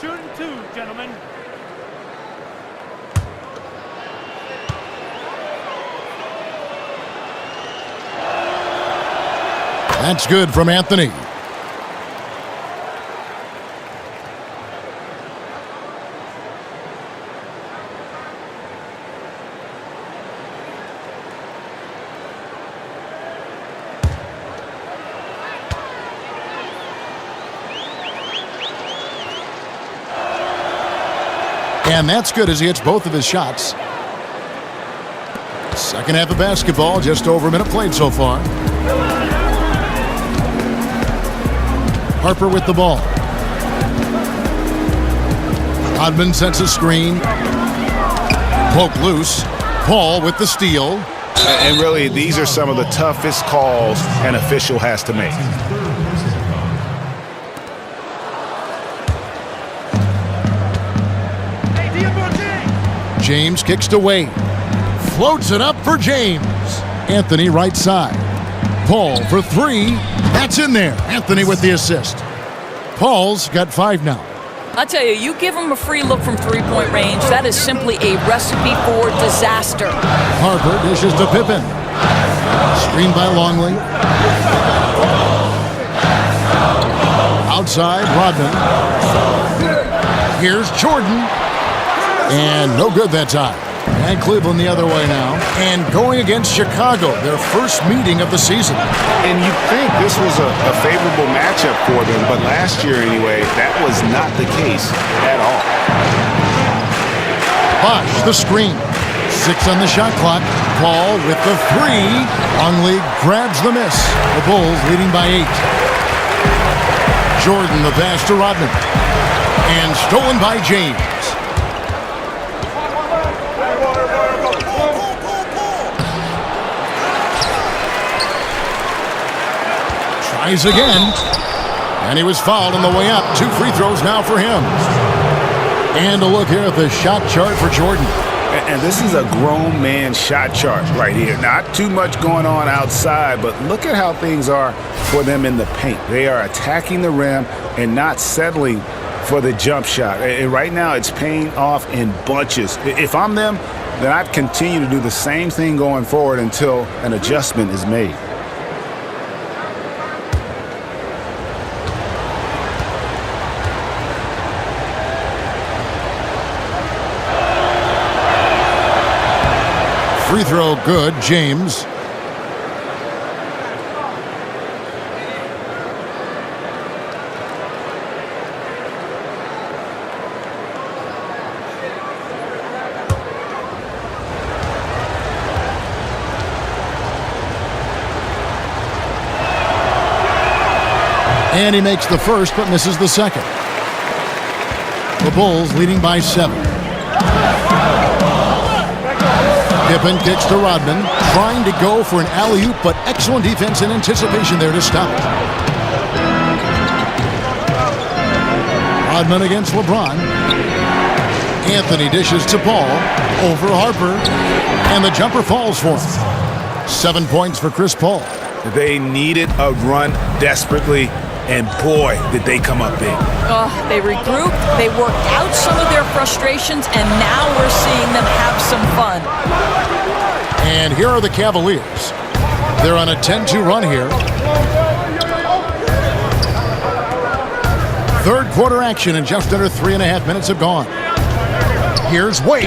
Shooting 2, gentlemen. That's good from Anthony. And that's good as he hits both of his shots. Second half of basketball, just over a minute played so far. Harper with the ball. Rodman sets a screen. Poke loose. Paul with the steal. And really, these are some of the toughest calls an official has to make. James kicks to Wade. Floats it up for James. Anthony right side. Paul for three. That's in there. Anthony with the assist. Paul's got 5 now. I tell you, you give him a free look from three-point range, that is simply a recipe for disaster. Harper dishes to Pippen. Screen by Longley. Outside, Rodman. Here's Jordan. And no good that time. And Cleveland the other way now. And going against Chicago, their first meeting of the season. And you'd think this was a favorable matchup for them, but last year anyway, that was not the case at all. Bosh, the screen. 6 on the shot clock. Paul with the 3. Longley grabs the miss. The Bulls leading by 8. Jordan the pass to Rodman. And stolen by James. Tries again. And he was fouled on the way up. 2 free throws now for him. And a look here at the shot chart for Jordan. And this is a grown man shot chart right here. Not too much going on outside, but look at how things are for them in the paint. They are attacking the rim and not settling for the jump shot. And right now it's paying off in bunches. If I'm them, then I'd continue to do the same thing going forward until an adjustment is made. Free throw good, James. And he makes the first but misses the second. The Bulls leading by 7. Pippen kicks to Rodman, trying to go for an alley-oop, but excellent defense and anticipation there to stop it. Rodman against LeBron. Anthony dishes to Paul, over Harper, and the jumper falls for him. 7 points for Chris Paul. They needed a run desperately, and boy, did they come up big. They regrouped, they worked out some of their frustrations, and now we're seeing them have some fun. And here are the Cavaliers. They're on a 10-2 run here. Third quarter action, and just under 3.5 minutes have gone. Here's Wade.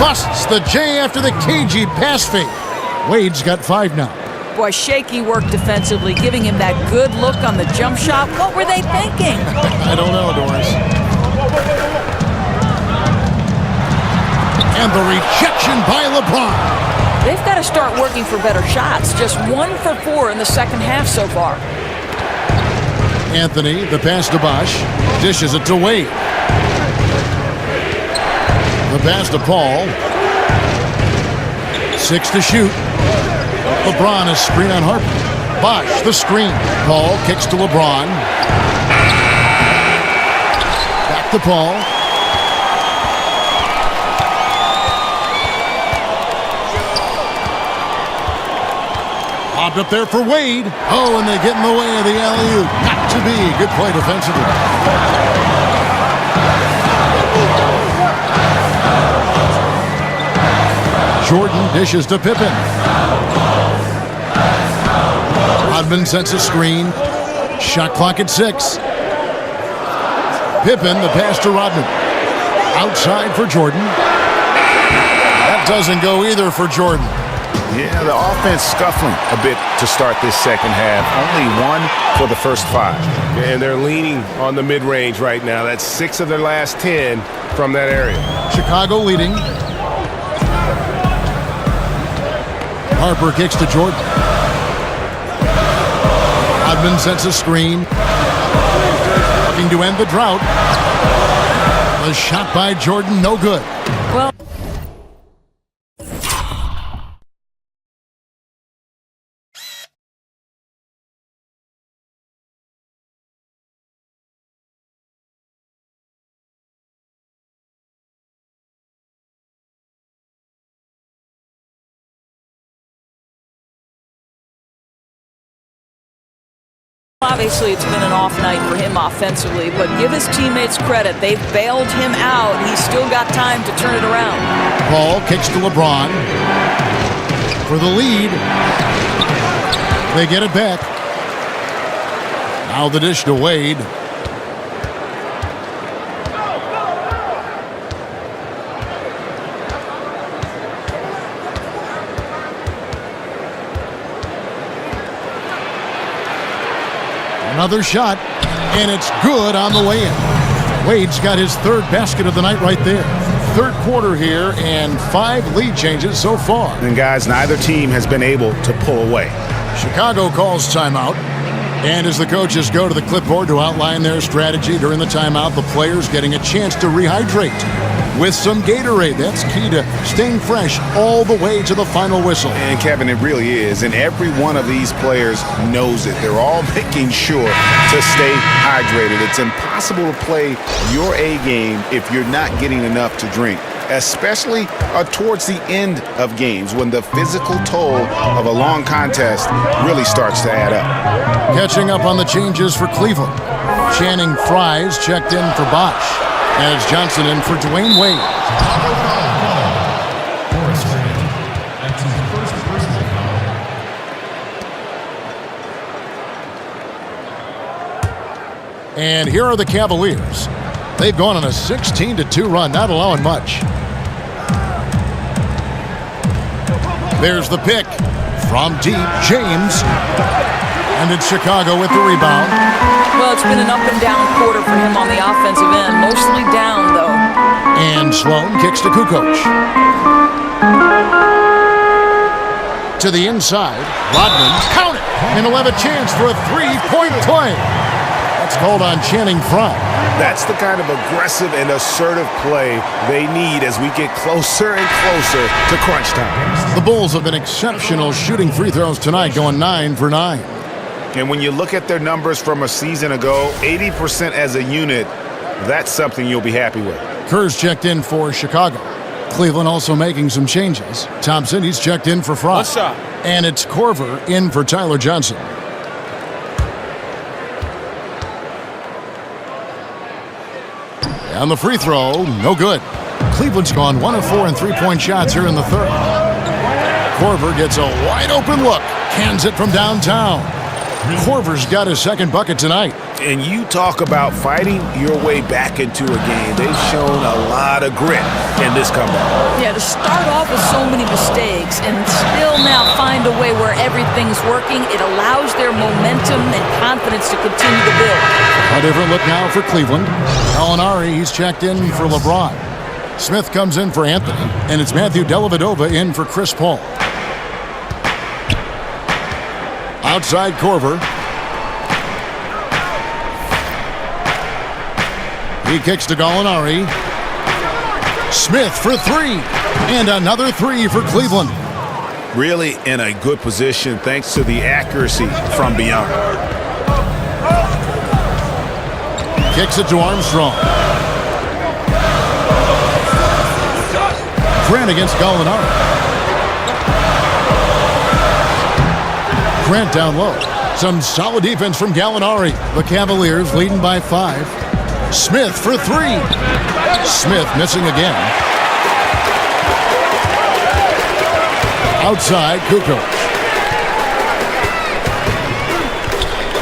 Busts the J after the cagey pass fake. Wade's got 5 now. Boy, shaky work defensively, giving him that good look on the jump shot. What were they thinking? I don't know, Doris. And the rejection by LeBron. They've got to start working for better shots. Just 1 for 4 in the second half so far. Anthony, the pass to Bosh. Dishes it to Wade. The pass to Paul. 6 to shoot. LeBron is screen on Harper. Bosh, the screen. Paul kicks to LeBron. Back to Paul. Popped up there for Wade. Oh, and they get in the way of the alley-oop. Got to be. Good play defensively. Jordan dishes to Pippen. Rodman sets a screen. Shot clock at 6. Pippen, the pass to Rodman. Outside for Jordan. That doesn't go either for Jordan. Yeah, the offense scuffling a bit to start this second half. Only 1 for the first 5. And they're leaning on the mid-range right now. That's 6 of their last 10 from that area. Chicago leading. Harper kicks to Jordan. Rodman sets a screen. Looking to end the drought. The shot by Jordan, no good. Well, obviously, it's been an off night for him offensively, but give his teammates credit. They've bailed him out. He's still got time to turn it around. Paul kicks to LeBron for the lead. They get it back. Now the dish to Wade. Another shot, and it's good on the way in. Wade's got his 3rd basket of the night right there. 3rd quarter here, and 5 lead changes so far. And guys, neither team has been able to pull away. Chicago calls timeout. And as the coaches go to the clipboard to outline their strategy during the timeout, the players getting a chance to rehydrate with some Gatorade. That's key to staying fresh all the way to the final whistle. And Kevin, it really is. And every one of these players knows it. They're all making sure to stay hydrated. It's impossible to play your A game if you're not getting enough to drink, especially towards the end of games when the physical toll of a long contest really starts to add up. Catching up on the changes for Cleveland. Channing Frye's checked in for Bosch. And it's Johnson in for Dwayne Wade. That's his first personal foul. And here are the Cavaliers. They've gone on a 16-2 run, not allowing much. There's the pick from deep, James. And it's Chicago with the rebound. Well, it's been an up and down quarter for him on the offensive end, mostly down, though. And Sloan kicks to Kukoc. To the inside, Rodman, count it! And he'll have a chance for a 3-point play. That's called on Channing Frye. That's the kind of aggressive and assertive play they need as we get closer and closer to crunch time. The Bulls have been exceptional shooting free throws tonight, going 9 for 9. And when you look at their numbers from a season ago, 80% as a unit, that's something you'll be happy with. Kerr's checked in for Chicago. Cleveland also making some changes. Thompson, he's checked in for Frye. What's up? And it's Korver in for Tyler Johnson. And the free throw, no good. Cleveland's gone 1 of 4 in 3-point shots here in the 3rd. Korver gets a wide open look. Cans it from downtown. Korver's got his 2nd bucket tonight. And you talk about fighting your way back into a game. They've shown a lot of grit in this comeback. Yeah, to start off with so many mistakes and still now find a way where everything's working, it allows their momentum and confidence to continue to build. A different look now for Cleveland. Gallinari, he's checked in for LeBron. Smith comes in for Anthony, and it's Matthew Dellavedova in for Chris Paul. Outside Korver. He kicks to Gallinari. Smith for 3. And another 3 for Cleveland. Really in a good position thanks to the accuracy from beyond. Kicks it to Armstrong. Grant against Gallinari. Grant down low. Some solid defense from Gallinari. The Cavaliers leading by 5. Smith for 3. Smith missing again. Outside, Kukoc.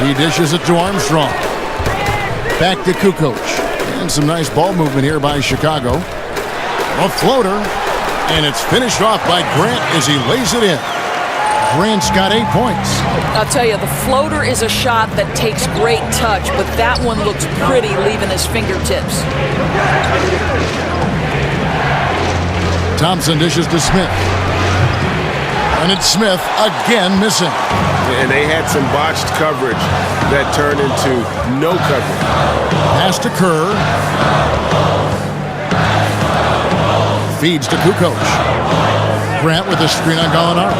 He dishes it to Armstrong. Back to Kukoc. And some nice ball movement here by Chicago. A floater. And it's finished off by Grant as he lays it in. Grant's got 8 points. I'll tell you, the floater is a shot that takes great touch, but that one looks pretty leaving his fingertips. Thompson dishes to Smith. And it's Smith again missing. And they had some botched coverage that turned into no coverage. Pass to Kerr. Feeds to Kukoc. Grant with a screen on Gallinari.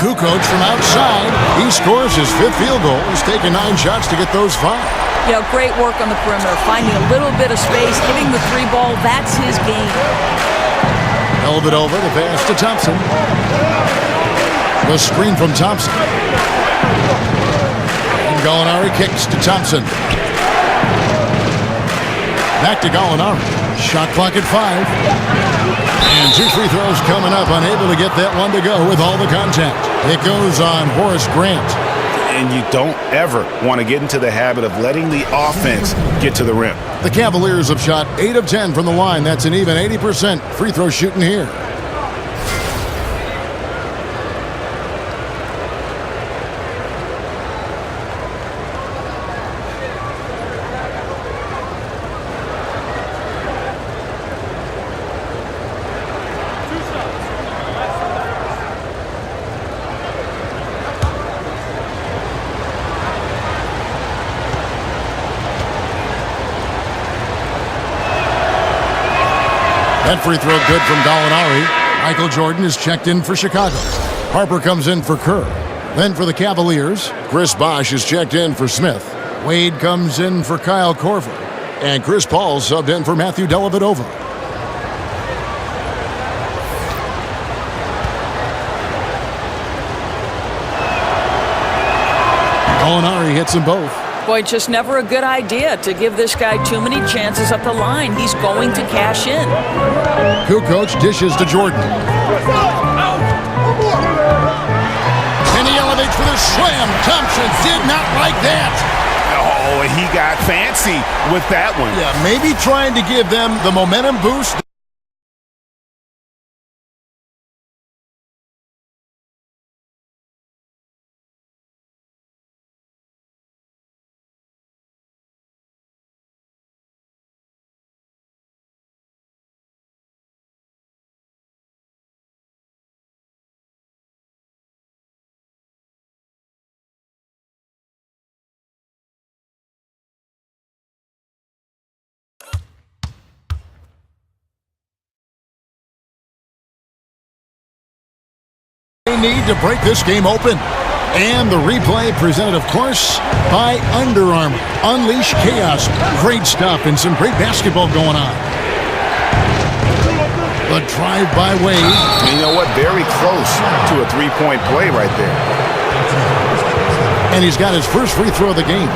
Kukoc from outside. He scores his 5th field goal. He's taken 9 shots to get those 5. You know, great work on the perimeter, finding a little bit of space, hitting the 3 ball. That's his game. Held it over. The pass to Thompson. The screen from Thompson. And Gallinari kicks to Thompson. Back to Gallinari. Shot clock at 5. And 2 free throws coming up. Unable to get that one to go with all the contact. It goes on Horace Grant. And you don't ever want to get into the habit of letting the offense get to the rim. The Cavaliers have shot 8 of 10 from the line. That's an even 80% free throw shooting here. That free throw good from Gallinari. Michael Jordan is checked in for Chicago. Harper comes in for Kerr. Then for the Cavaliers, Chris Bosh is checked in for Smith. Wade comes in for Kyle Korver. And Chris Paul subbed in for Matthew Dellavedova. Gallinari hits them both. Boy, just never a good idea to give this guy too many chances up the line. He's going to cash in. Kukoc dishes to Jordan. And he elevates for the slam. Thompson did not like that. Oh, he got fancy with that one. Yeah, maybe trying to give them the momentum boost. They need to break this game open. And the replay presented, of course, by Under Armour. Unleash chaos. Great stuff and some great basketball going on. The drive by Wade. You know what? Very close to a 3-point play right there. And he's got his first free throw of the game.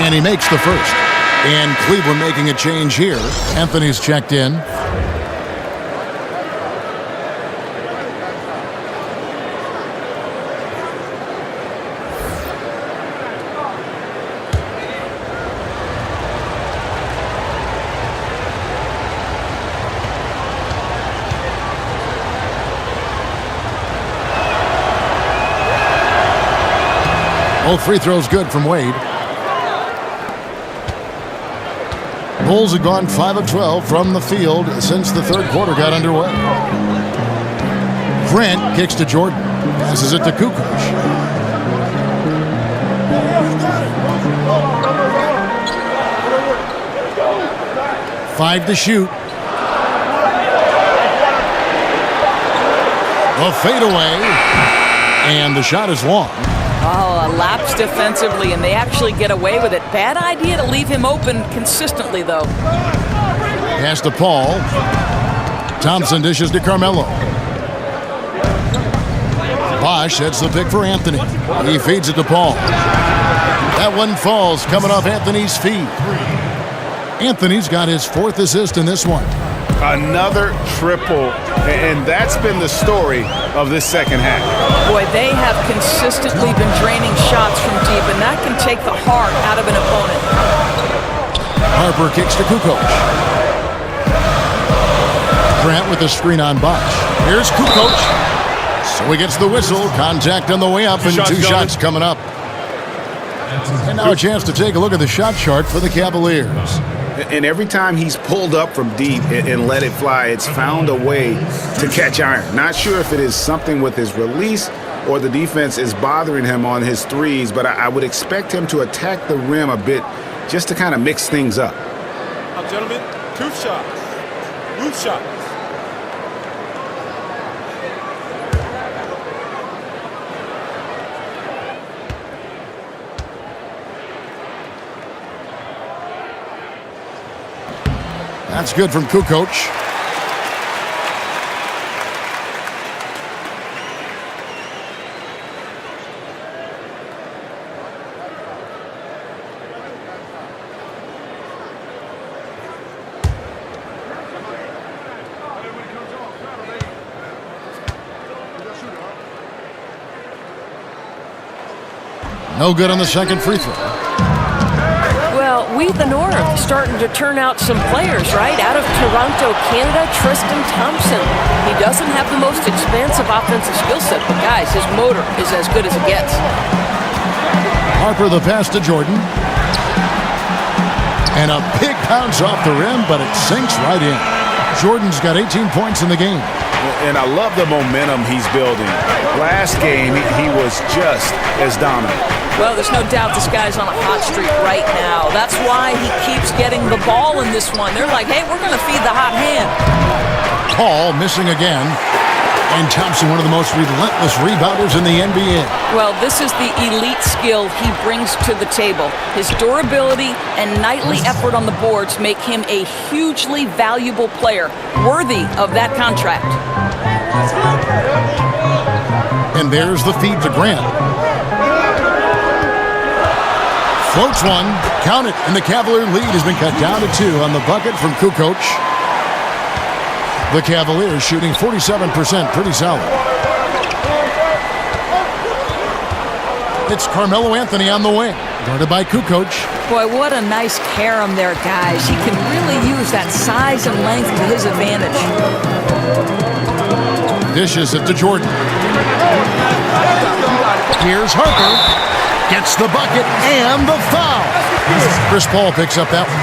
And he makes the first. And Cleveland making a change here. Anthony's checked in. Both free throws good from Wade. Bulls have gone 5 of 12 from the field since the third quarter got underway. Grant kicks to Jordan. Passes it to Kukoc. Five to shoot. The fadeaway. And the shot is long. Oh, a lapse defensively, and they actually get away with it. Bad idea to leave him open consistently, though. Pass to Paul. Thompson dishes to Carmelo. Bosch heads the pick for Anthony. He feeds it to Paul. That one falls, coming off Anthony's feet. Anthony's got his 4th assist in this one. Another triple, and that's been the story of this second half. Boy, they have consistently been draining shots from deep, and that can take the heart out of an opponent. Harper kicks to Kukoc. Grant with a screen on Bosch. Here's Kukoc. So he gets the whistle. Contact on the way up, and 2 shots coming up. And now a chance to take a look at the shot chart for the Cavaliers. And every time he's pulled up from deep and let it fly, it's found a way to catch iron. Not sure if it is something with his release or the defense is bothering him on his threes, but I would expect him to attack the rim a bit just to kind of mix things up. Now, gentlemen, 2 shots. Roof shots. That's good from Kukoc. No good on the second free throw. Well, we, the North, starting to turn out some players, right? Out of Toronto, Canada, Tristan Thompson. He doesn't have the most expansive offensive skill set, but guys, his motor is as good as it gets. Harper the pass to Jordan. And a big bounce off the rim, but it sinks right in. Jordan's got 18 points in the game. And I love the momentum he's building. Last game, he was just as dominant. Well, there's no doubt this guy's on a hot streak right now. That's why he keeps getting the ball in this one. They're like, hey, we're going to feed the hot hand. Paul missing again. And Thompson, one of the most relentless rebounders in the NBA. Well, this is the elite skill he brings to the table. His durability and nightly effort on the boards make him a hugely valuable player, worthy of that contract. And there's the feed to Grant. Floats one, count it, and the Cavalier lead has been cut down to 2 on the bucket from Kukoc. The Cavaliers shooting 47%, pretty solid. It's Carmelo Anthony on the wing, guarded by Kukoc. Boy, what a nice carom there, guys. He can really use that size and length to his advantage. Dishes it to Jordan. Here's Harper. Gets the bucket and the foul. Chris Paul picks up that one.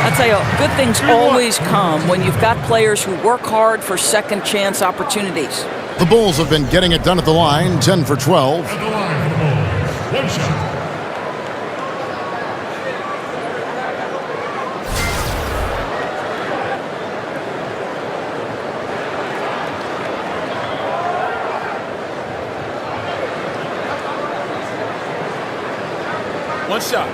I'll tell you, good things always come when you've got players who work hard for second chance opportunities. The Bulls have been getting it done at the line, 10 for 12. At the line for the Bulls, 1 shot. One shot.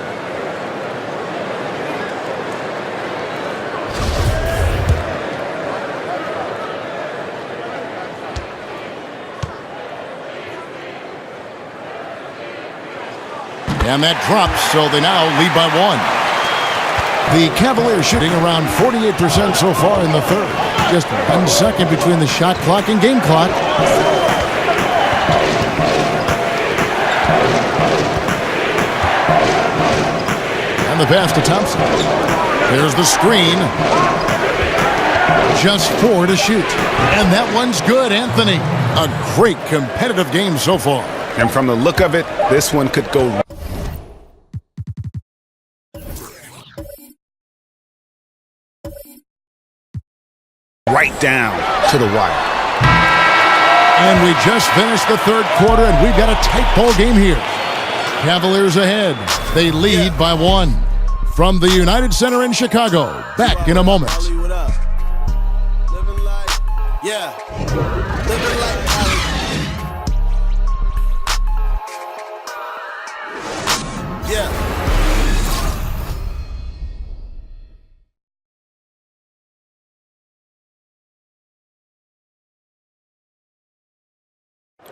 And that drops, so they now lead by 1. The Cavaliers shooting around 48% so far in the third. Just 1 second between the shot clock and game clock. And the pass to Thompson. There's the screen. Just 4 to shoot. And that one's good, Anthony. A great competitive game so far. And from the look of it, this one could go right down to the wire. And we just finished the third quarter, and we've got a tight ball game here. Cavaliers ahead. They lead by 1. From the United Center in Chicago, back in a moment.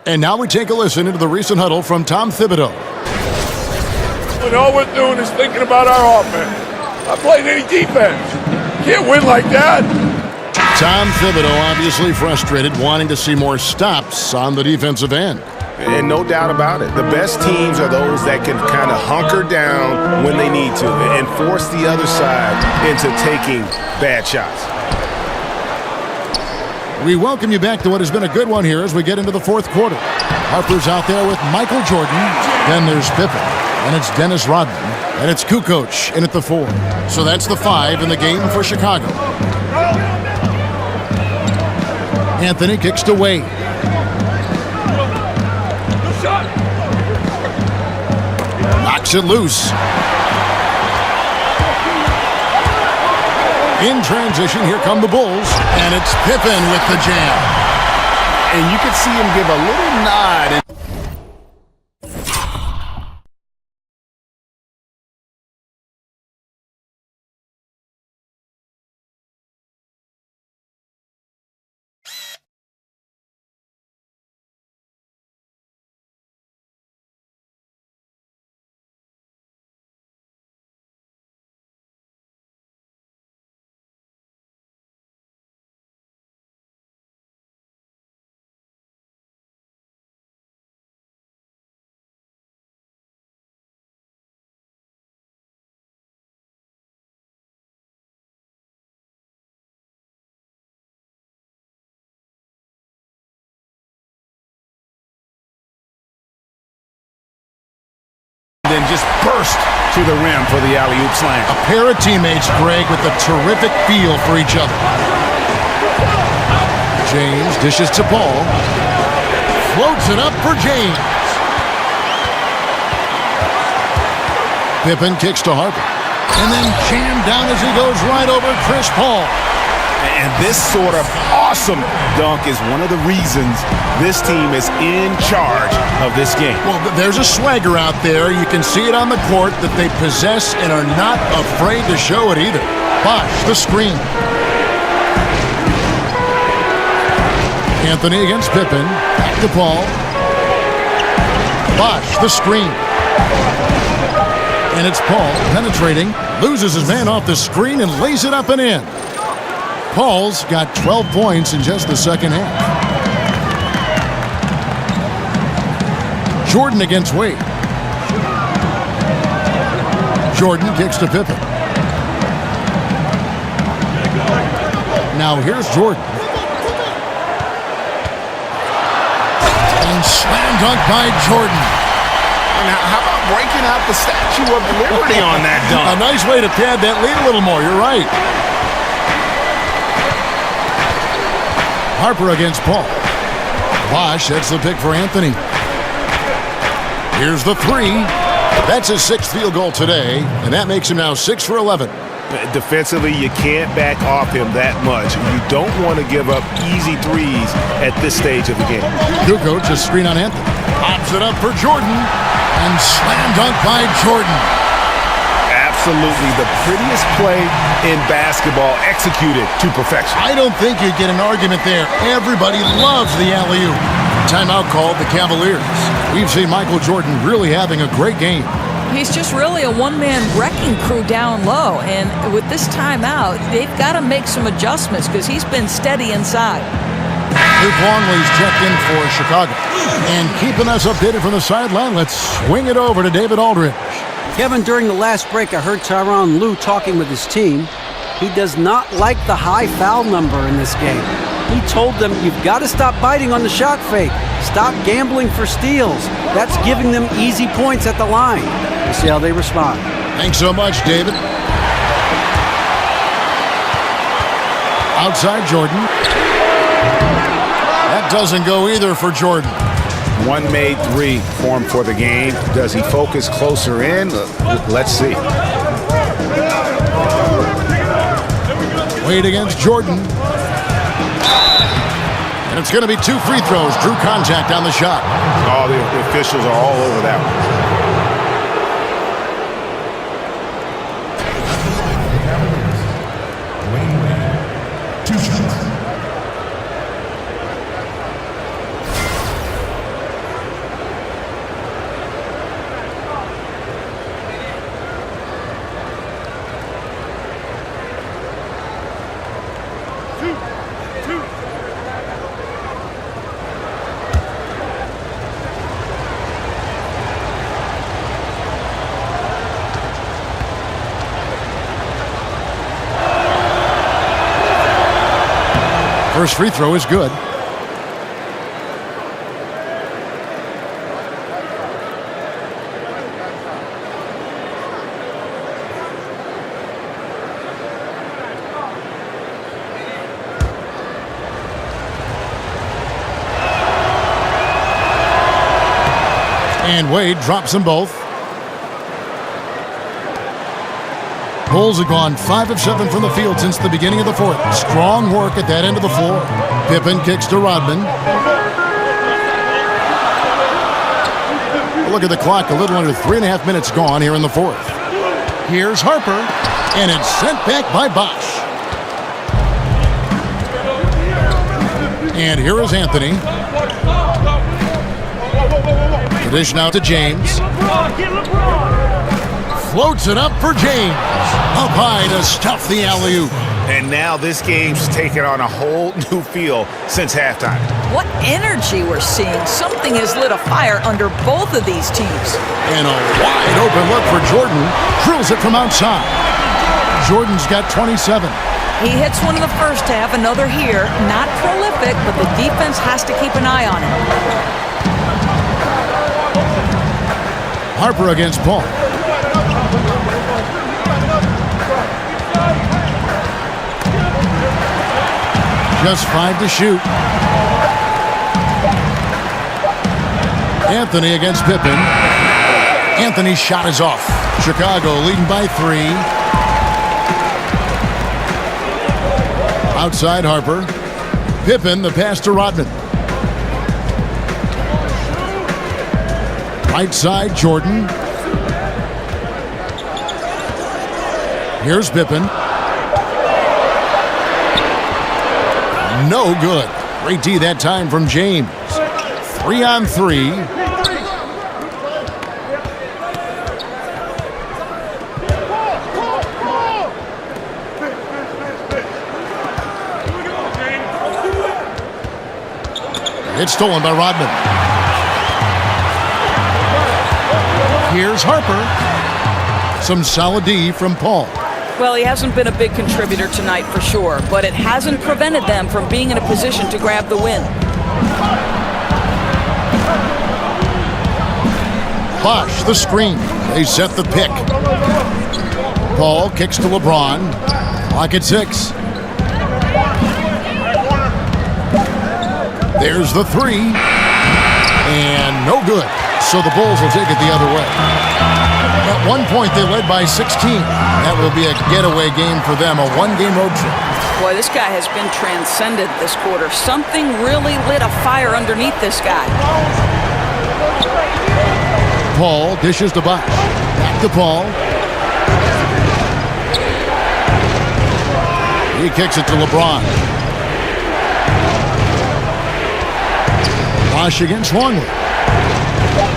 And now we take a listen into the recent huddle from Tom Thibodeau. When all we're doing is thinking about our offense. Not playing any defense. Can't win like that. Tom Thibodeau obviously frustrated, wanting to see more stops on the defensive end. And no doubt about it, the best teams are those that can kind of hunker down when they need to and force the other side into taking bad shots. We welcome you back to what has been a good one here as we get into the fourth quarter. Harper's out there with Michael Jordan. Then there's Pippen. And it's Dennis Rodman. And it's Kukoc in at the 4. So that's the 5 in the game for Chicago. Anthony kicks to Wade. Knocks it loose. In transition, here come the Bulls, and it's Pippen with the jam. And you could see him give a little nod. Then just burst to the rim for the alley-oop slam. A pair of teammates, Greg, with a terrific feel for each other. James dishes to Paul. Floats it up for James. Pippen kicks to Harper. And then jammed down as he goes right over Chris Paul. And this sort of awesome dunk is one of the reasons this team is in charge of this game. Well, there's a swagger out there. You can see it on the court that they possess and are not afraid to show it either. Bosh, the screen. Anthony against Pippen. Back to Paul. Bosh, the screen. And it's Paul penetrating. Loses his man off the screen and lays it up and in. Paul's got 12 points in just the second half. Jordan against Wade. Jordan kicks to Pippen. Now here's Jordan. And slam dunk by Jordan. Now, how about breaking out the Statue of Liberty on that dunk? A nice way to pad that lead a little more. You're right. Harper against Paul. Bosh sets the pick for Anthony. Here's the 3. That's his 6th field goal today, and that makes him now 6 for 11. Defensively, you can't back off him that much. You don't want to give up easy threes at this stage of the game. Kukoc just screen on Anthony. Pops it up for Jordan, and slam dunk by Jordan. Absolutely the prettiest play in basketball, executed to perfection. I don't think you'd get an argument there. Everybody loves the alley-oop. Timeout called the Cavaliers. We've seen Michael Jordan really having a great game. He's just really a one-man wrecking crew down low, and with this timeout, they've got to make some adjustments because he's been steady inside. Luke Longley's checked in for Chicago. And keeping us updated from the sideline, let's swing it over to David Aldridge. Kevin, during the last break, I heard Tyronn Lue talking with his team. He does not like the high foul number in this game. He told them, you've got to stop biting on the shot fake. Stop gambling for steals. That's giving them easy points at the line. We'll see how they respond. Thanks so much, David. Outside Jordan. That doesn't go either for Jordan. One made 3 for him for the game. Does he focus closer in? Let's see. Wade against Jordan. And it's going to be 2 free throws. Drew contact on the shot. Oh, the officials are all over that one. First free throw is good. And Wade drops them both. Bulls have gone 5 of 7 from the field since the beginning of the fourth. Strong work at that end of the floor. Pippen kicks to Rodman. Look at the clock, a little under 3.5 minutes gone here in the fourth. Here's Harper, and it's sent back by Bosch. And here is Anthony. The dish now to James. Floats it up for James. Up high to stuff the alley-oop. And now this game's taken on a whole new feel since halftime. What energy we're seeing. Something has lit a fire under both of these teams. And a wide open look for Jordan. Drills it from outside. Jordan's got 27. He hits one in the first half, another here. Not prolific, but the defense has to keep an eye on him. Harper against Paul. Just 5 to shoot. Anthony against Pippen. Anthony's shot is off. Chicago leading by 3. Outside Harper. Pippen, the pass to Rodman. Right side, Jordan. Here's Pippen. No good. Great D that time from James. 3 on 3. It's stolen by Rodman. Here's Harper. Some solid D from Paul. Well, he hasn't been a big contributor tonight for sure, but it hasn't prevented them from being in a position to grab the win. Bosch, the screen. They set the pick. Paul kicks to LeBron. Clock at 6. There's the 3. And no good. So the Bulls will take it the other way. At one point, they led by 16. That will be a getaway game for them, a one-game road trip. Boy, this guy has been transcendent this quarter. Something really lit a fire underneath this guy. Paul dishes to Bosch. Back to Paul. He kicks it to LeBron. Bosch against Longley.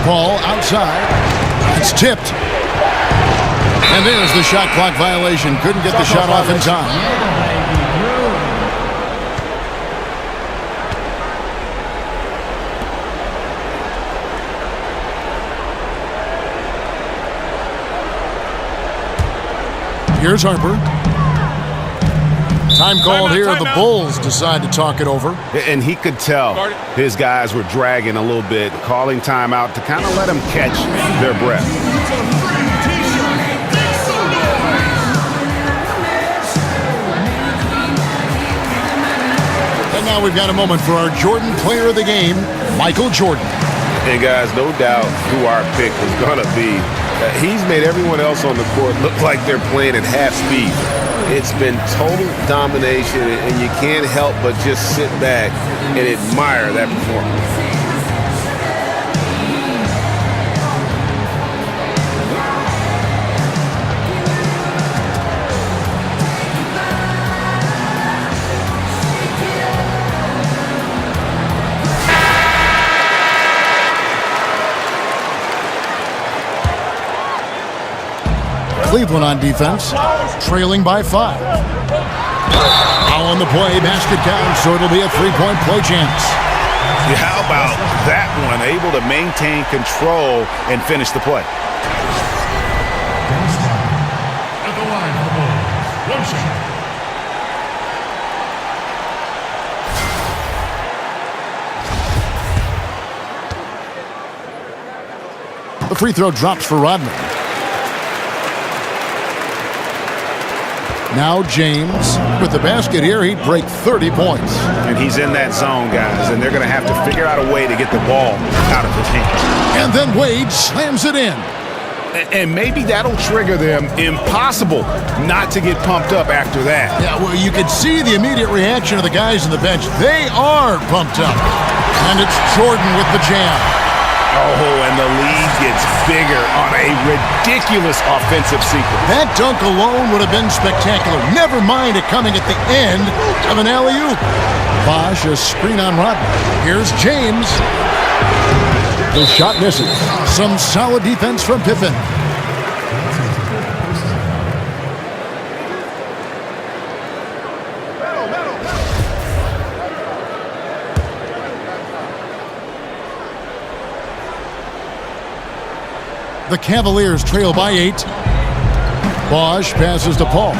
Paul outside. It's tipped. And there's the shot clock violation. Couldn't get the shot off in time. Here's Harper. Time called here. The Bulls decide to talk it over. And he could tell his guys were dragging a little bit, calling timeout to kind of let them catch their breath. And now we've got a moment for our Jordan player of the game, Michael Jordan. And guys, no doubt who our pick was going to be. He's made everyone else on the court look like they're playing at half speed. It's been total domination, and you can't help but just sit back and admire that performance. Cleveland on defense, trailing by 5. All on the play, basket count, so it'll be a 3-point play chance. Yeah, how about that one? Able to maintain control and finish the play. At the line for the Bulls, 1 shot. The free throw drops for Rodman. Now James with the basket here. He'd break 30 points. And he's in that zone, guys, and they're going to have to figure out a way to get the ball out of his hands. And then Wade slams it in. And maybe that'll trigger them. Impossible not to get pumped up after that. Yeah, well, you could see the immediate reaction of the guys on the bench. They are pumped up. And it's Jordan with the jam. Oh, and the lead gets bigger on a ridiculous offensive sequence. That dunk alone would have been spectacular. Never mind it coming at the end of an alley-oop. Bosch, a screen on Rodman. Here's James. The shot misses. Some solid defense from Pippen. The Cavaliers trail by 8. Bosch passes to Paul.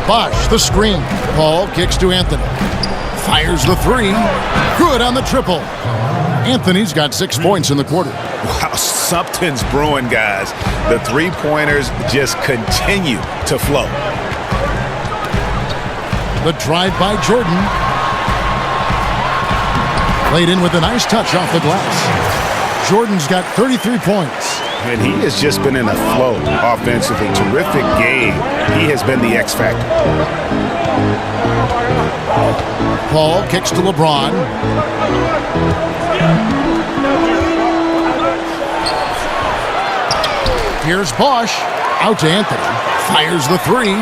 Bosch, the screen. Paul kicks to Anthony. Fires the three. Good on the triple. Anthony's got 6 points in the quarter. Wow, something's brewing, guys. The three-pointers just continue to flow. The drive by Jordan. Laid in with a nice touch off the glass. Jordan's got 33 points. And he has just been in a flow offensively. Terrific game. He has been the X factor. Paul kicks to LeBron. Here's Bosch. Out to Anthony. Fires the three.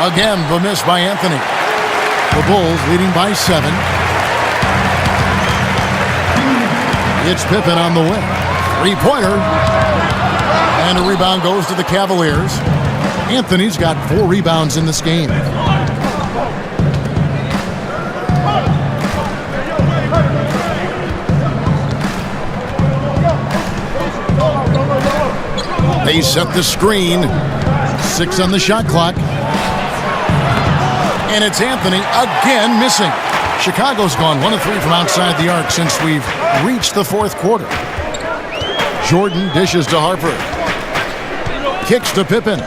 Again, the miss by Anthony. The Bulls leading by 7. It's Pippen on the wing. Three-pointer. And a rebound goes to the Cavaliers. Anthony's got 4 rebounds in this game. They set the screen. 6 on the shot clock. And it's Anthony again missing. Chicago's gone 1 of 3 from outside the arc since we've reached the 4th quarter. Jordan dishes to Harper. Kicks to Pippen.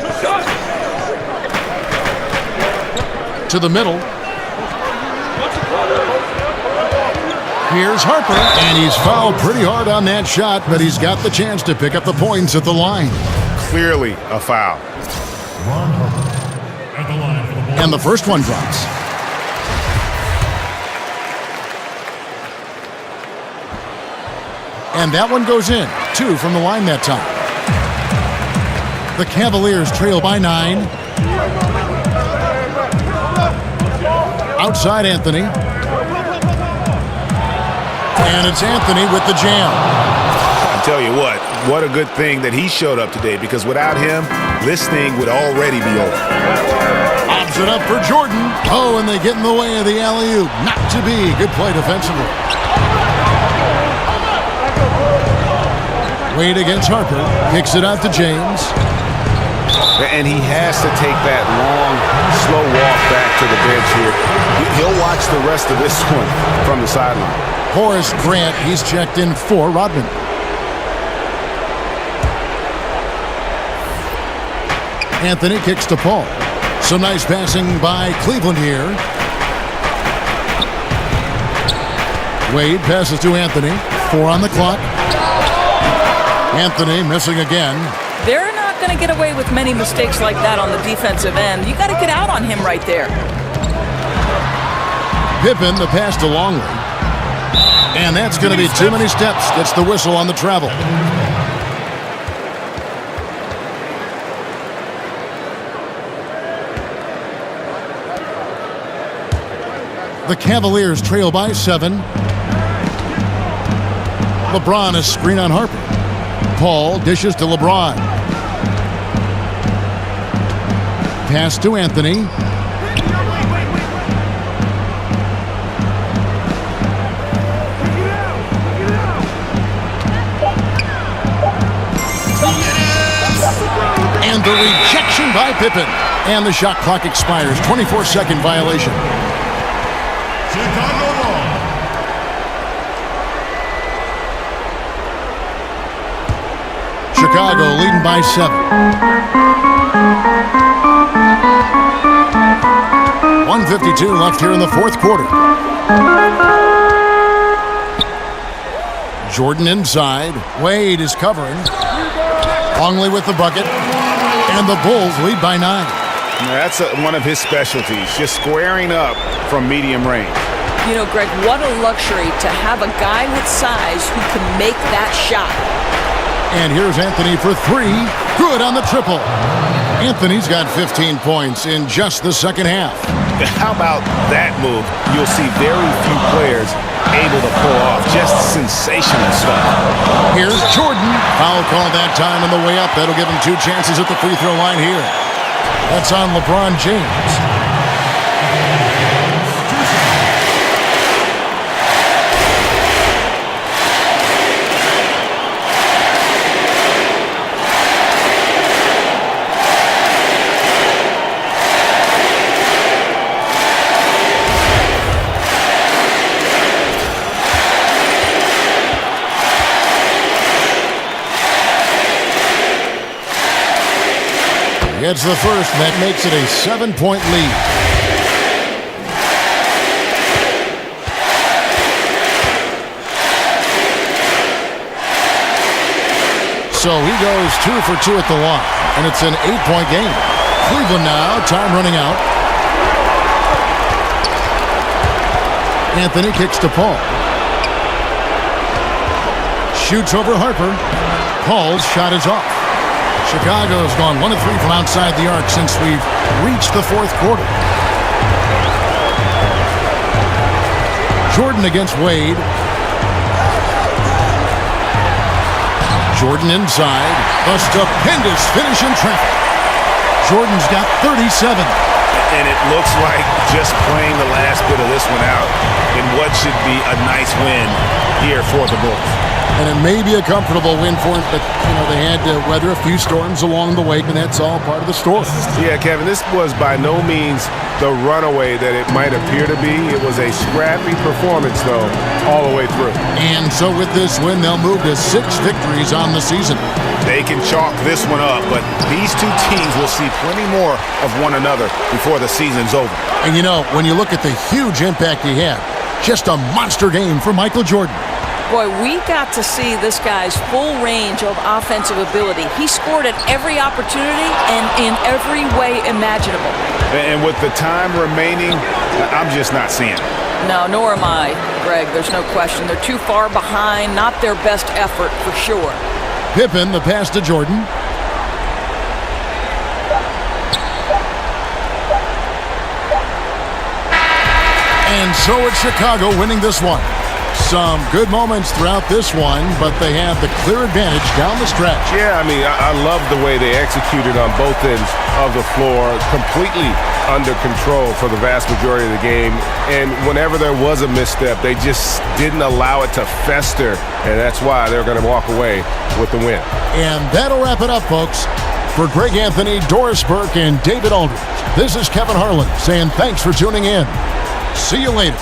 To the middle. Here's Harper. And he's fouled pretty hard on that shot, but he's got the chance to pick up the points at the line. Clearly a foul. And the first one drops. And that one goes in. 2 from the line that time. The Cavaliers trail by 9. Outside Anthony. And it's Anthony with the jam. I tell you what a good thing that he showed up today, because without him, this thing would already be over. Lobs it up for Jordan. Oh, and they get in the way of the alley-oop. Not to be. Good play defensively. Wade against Harper. Kicks it out to James. And he has to take that long, slow walk back to the bench here. He'll watch the rest of this one from the sideline. Horace Grant, he's checked in for Rodman. Anthony kicks to Paul. Some nice passing by Cleveland here. Wade passes to Anthony. 4 on the clock. Anthony missing again. They're not going to get away with many mistakes like that on the defensive end. You got to get out on him right there. Pippen, the pass to Longley. And that's going to be too many steps. Gets the whistle on the travel. The Cavaliers trail by 7. LeBron is screen on Harper. Paul dishes to LeBron. Pass to Anthony. And the rejection by Pippen. And the shot clock expires. 24-second violation. Chicago ball. Chicago leading by 7. 1:52 left here in the fourth quarter. Jordan inside. Wade is covering. Longley with the bucket. And the Bulls lead by 9. That's one of his specialties, just squaring up from medium range. You know, Greg, what a luxury to have a guy with size who can make that shot. And here's Anthony for 3. Good on the triple. Anthony's got 15 points in just the second half. How about that move? You'll see very few players able to pull off just sensational stuff. Here's Jordan. Foul call that time on the way up. That'll give him 2 chances at the free throw line here. That's on LeBron James. Gets the first, and that makes it a 7-point lead. So he goes 2 for 2 at the line, and it's an 8-point game. Cleveland now, time running out. Anthony kicks to Paul. Shoots over Harper. Paul's shot is off. Chicago's gone 1 of 3 from outside the arc since we've reached the fourth quarter. Jordan against Wade. Jordan inside. A stupendous finish in traffic. Jordan's got 37. And it looks like just playing the last bit of this one out in what should be a nice win here for the Bulls. And it may be a comfortable win for him, but, they had to weather a few storms along the way, and that's all part of the story. Yeah, Kevin, this was by no means the runaway that it might appear to be. It was a scrappy performance, though, all the way through. And so with this win, they'll move to 6 victories on the season. They can chalk this one up, but these two teams will see plenty more of one another before the season's over. And, when you look at the huge impact he had, just a monster game for Michael Jordan. Boy, we got to see this guy's full range of offensive ability. He scored at every opportunity and in every way imaginable. And with the time remaining, I'm just not seeing it. No, nor am I, Greg. There's no question. They're too far behind. Not their best effort, for sure. Pippen, the pass to Jordan. And so it's Chicago winning this one. Some good moments throughout this one, but they have the clear advantage down the stretch. Yeah, I love the way they executed on both ends of the floor, completely under control for the vast majority of the game. And whenever there was a misstep, they just didn't allow it to fester, and that's why they're going to walk away with the win. And that'll wrap it up, folks. For Greg Anthony, Doris Burke, and David Aldridge, this is Kevin Harlan saying thanks for tuning in. See you later.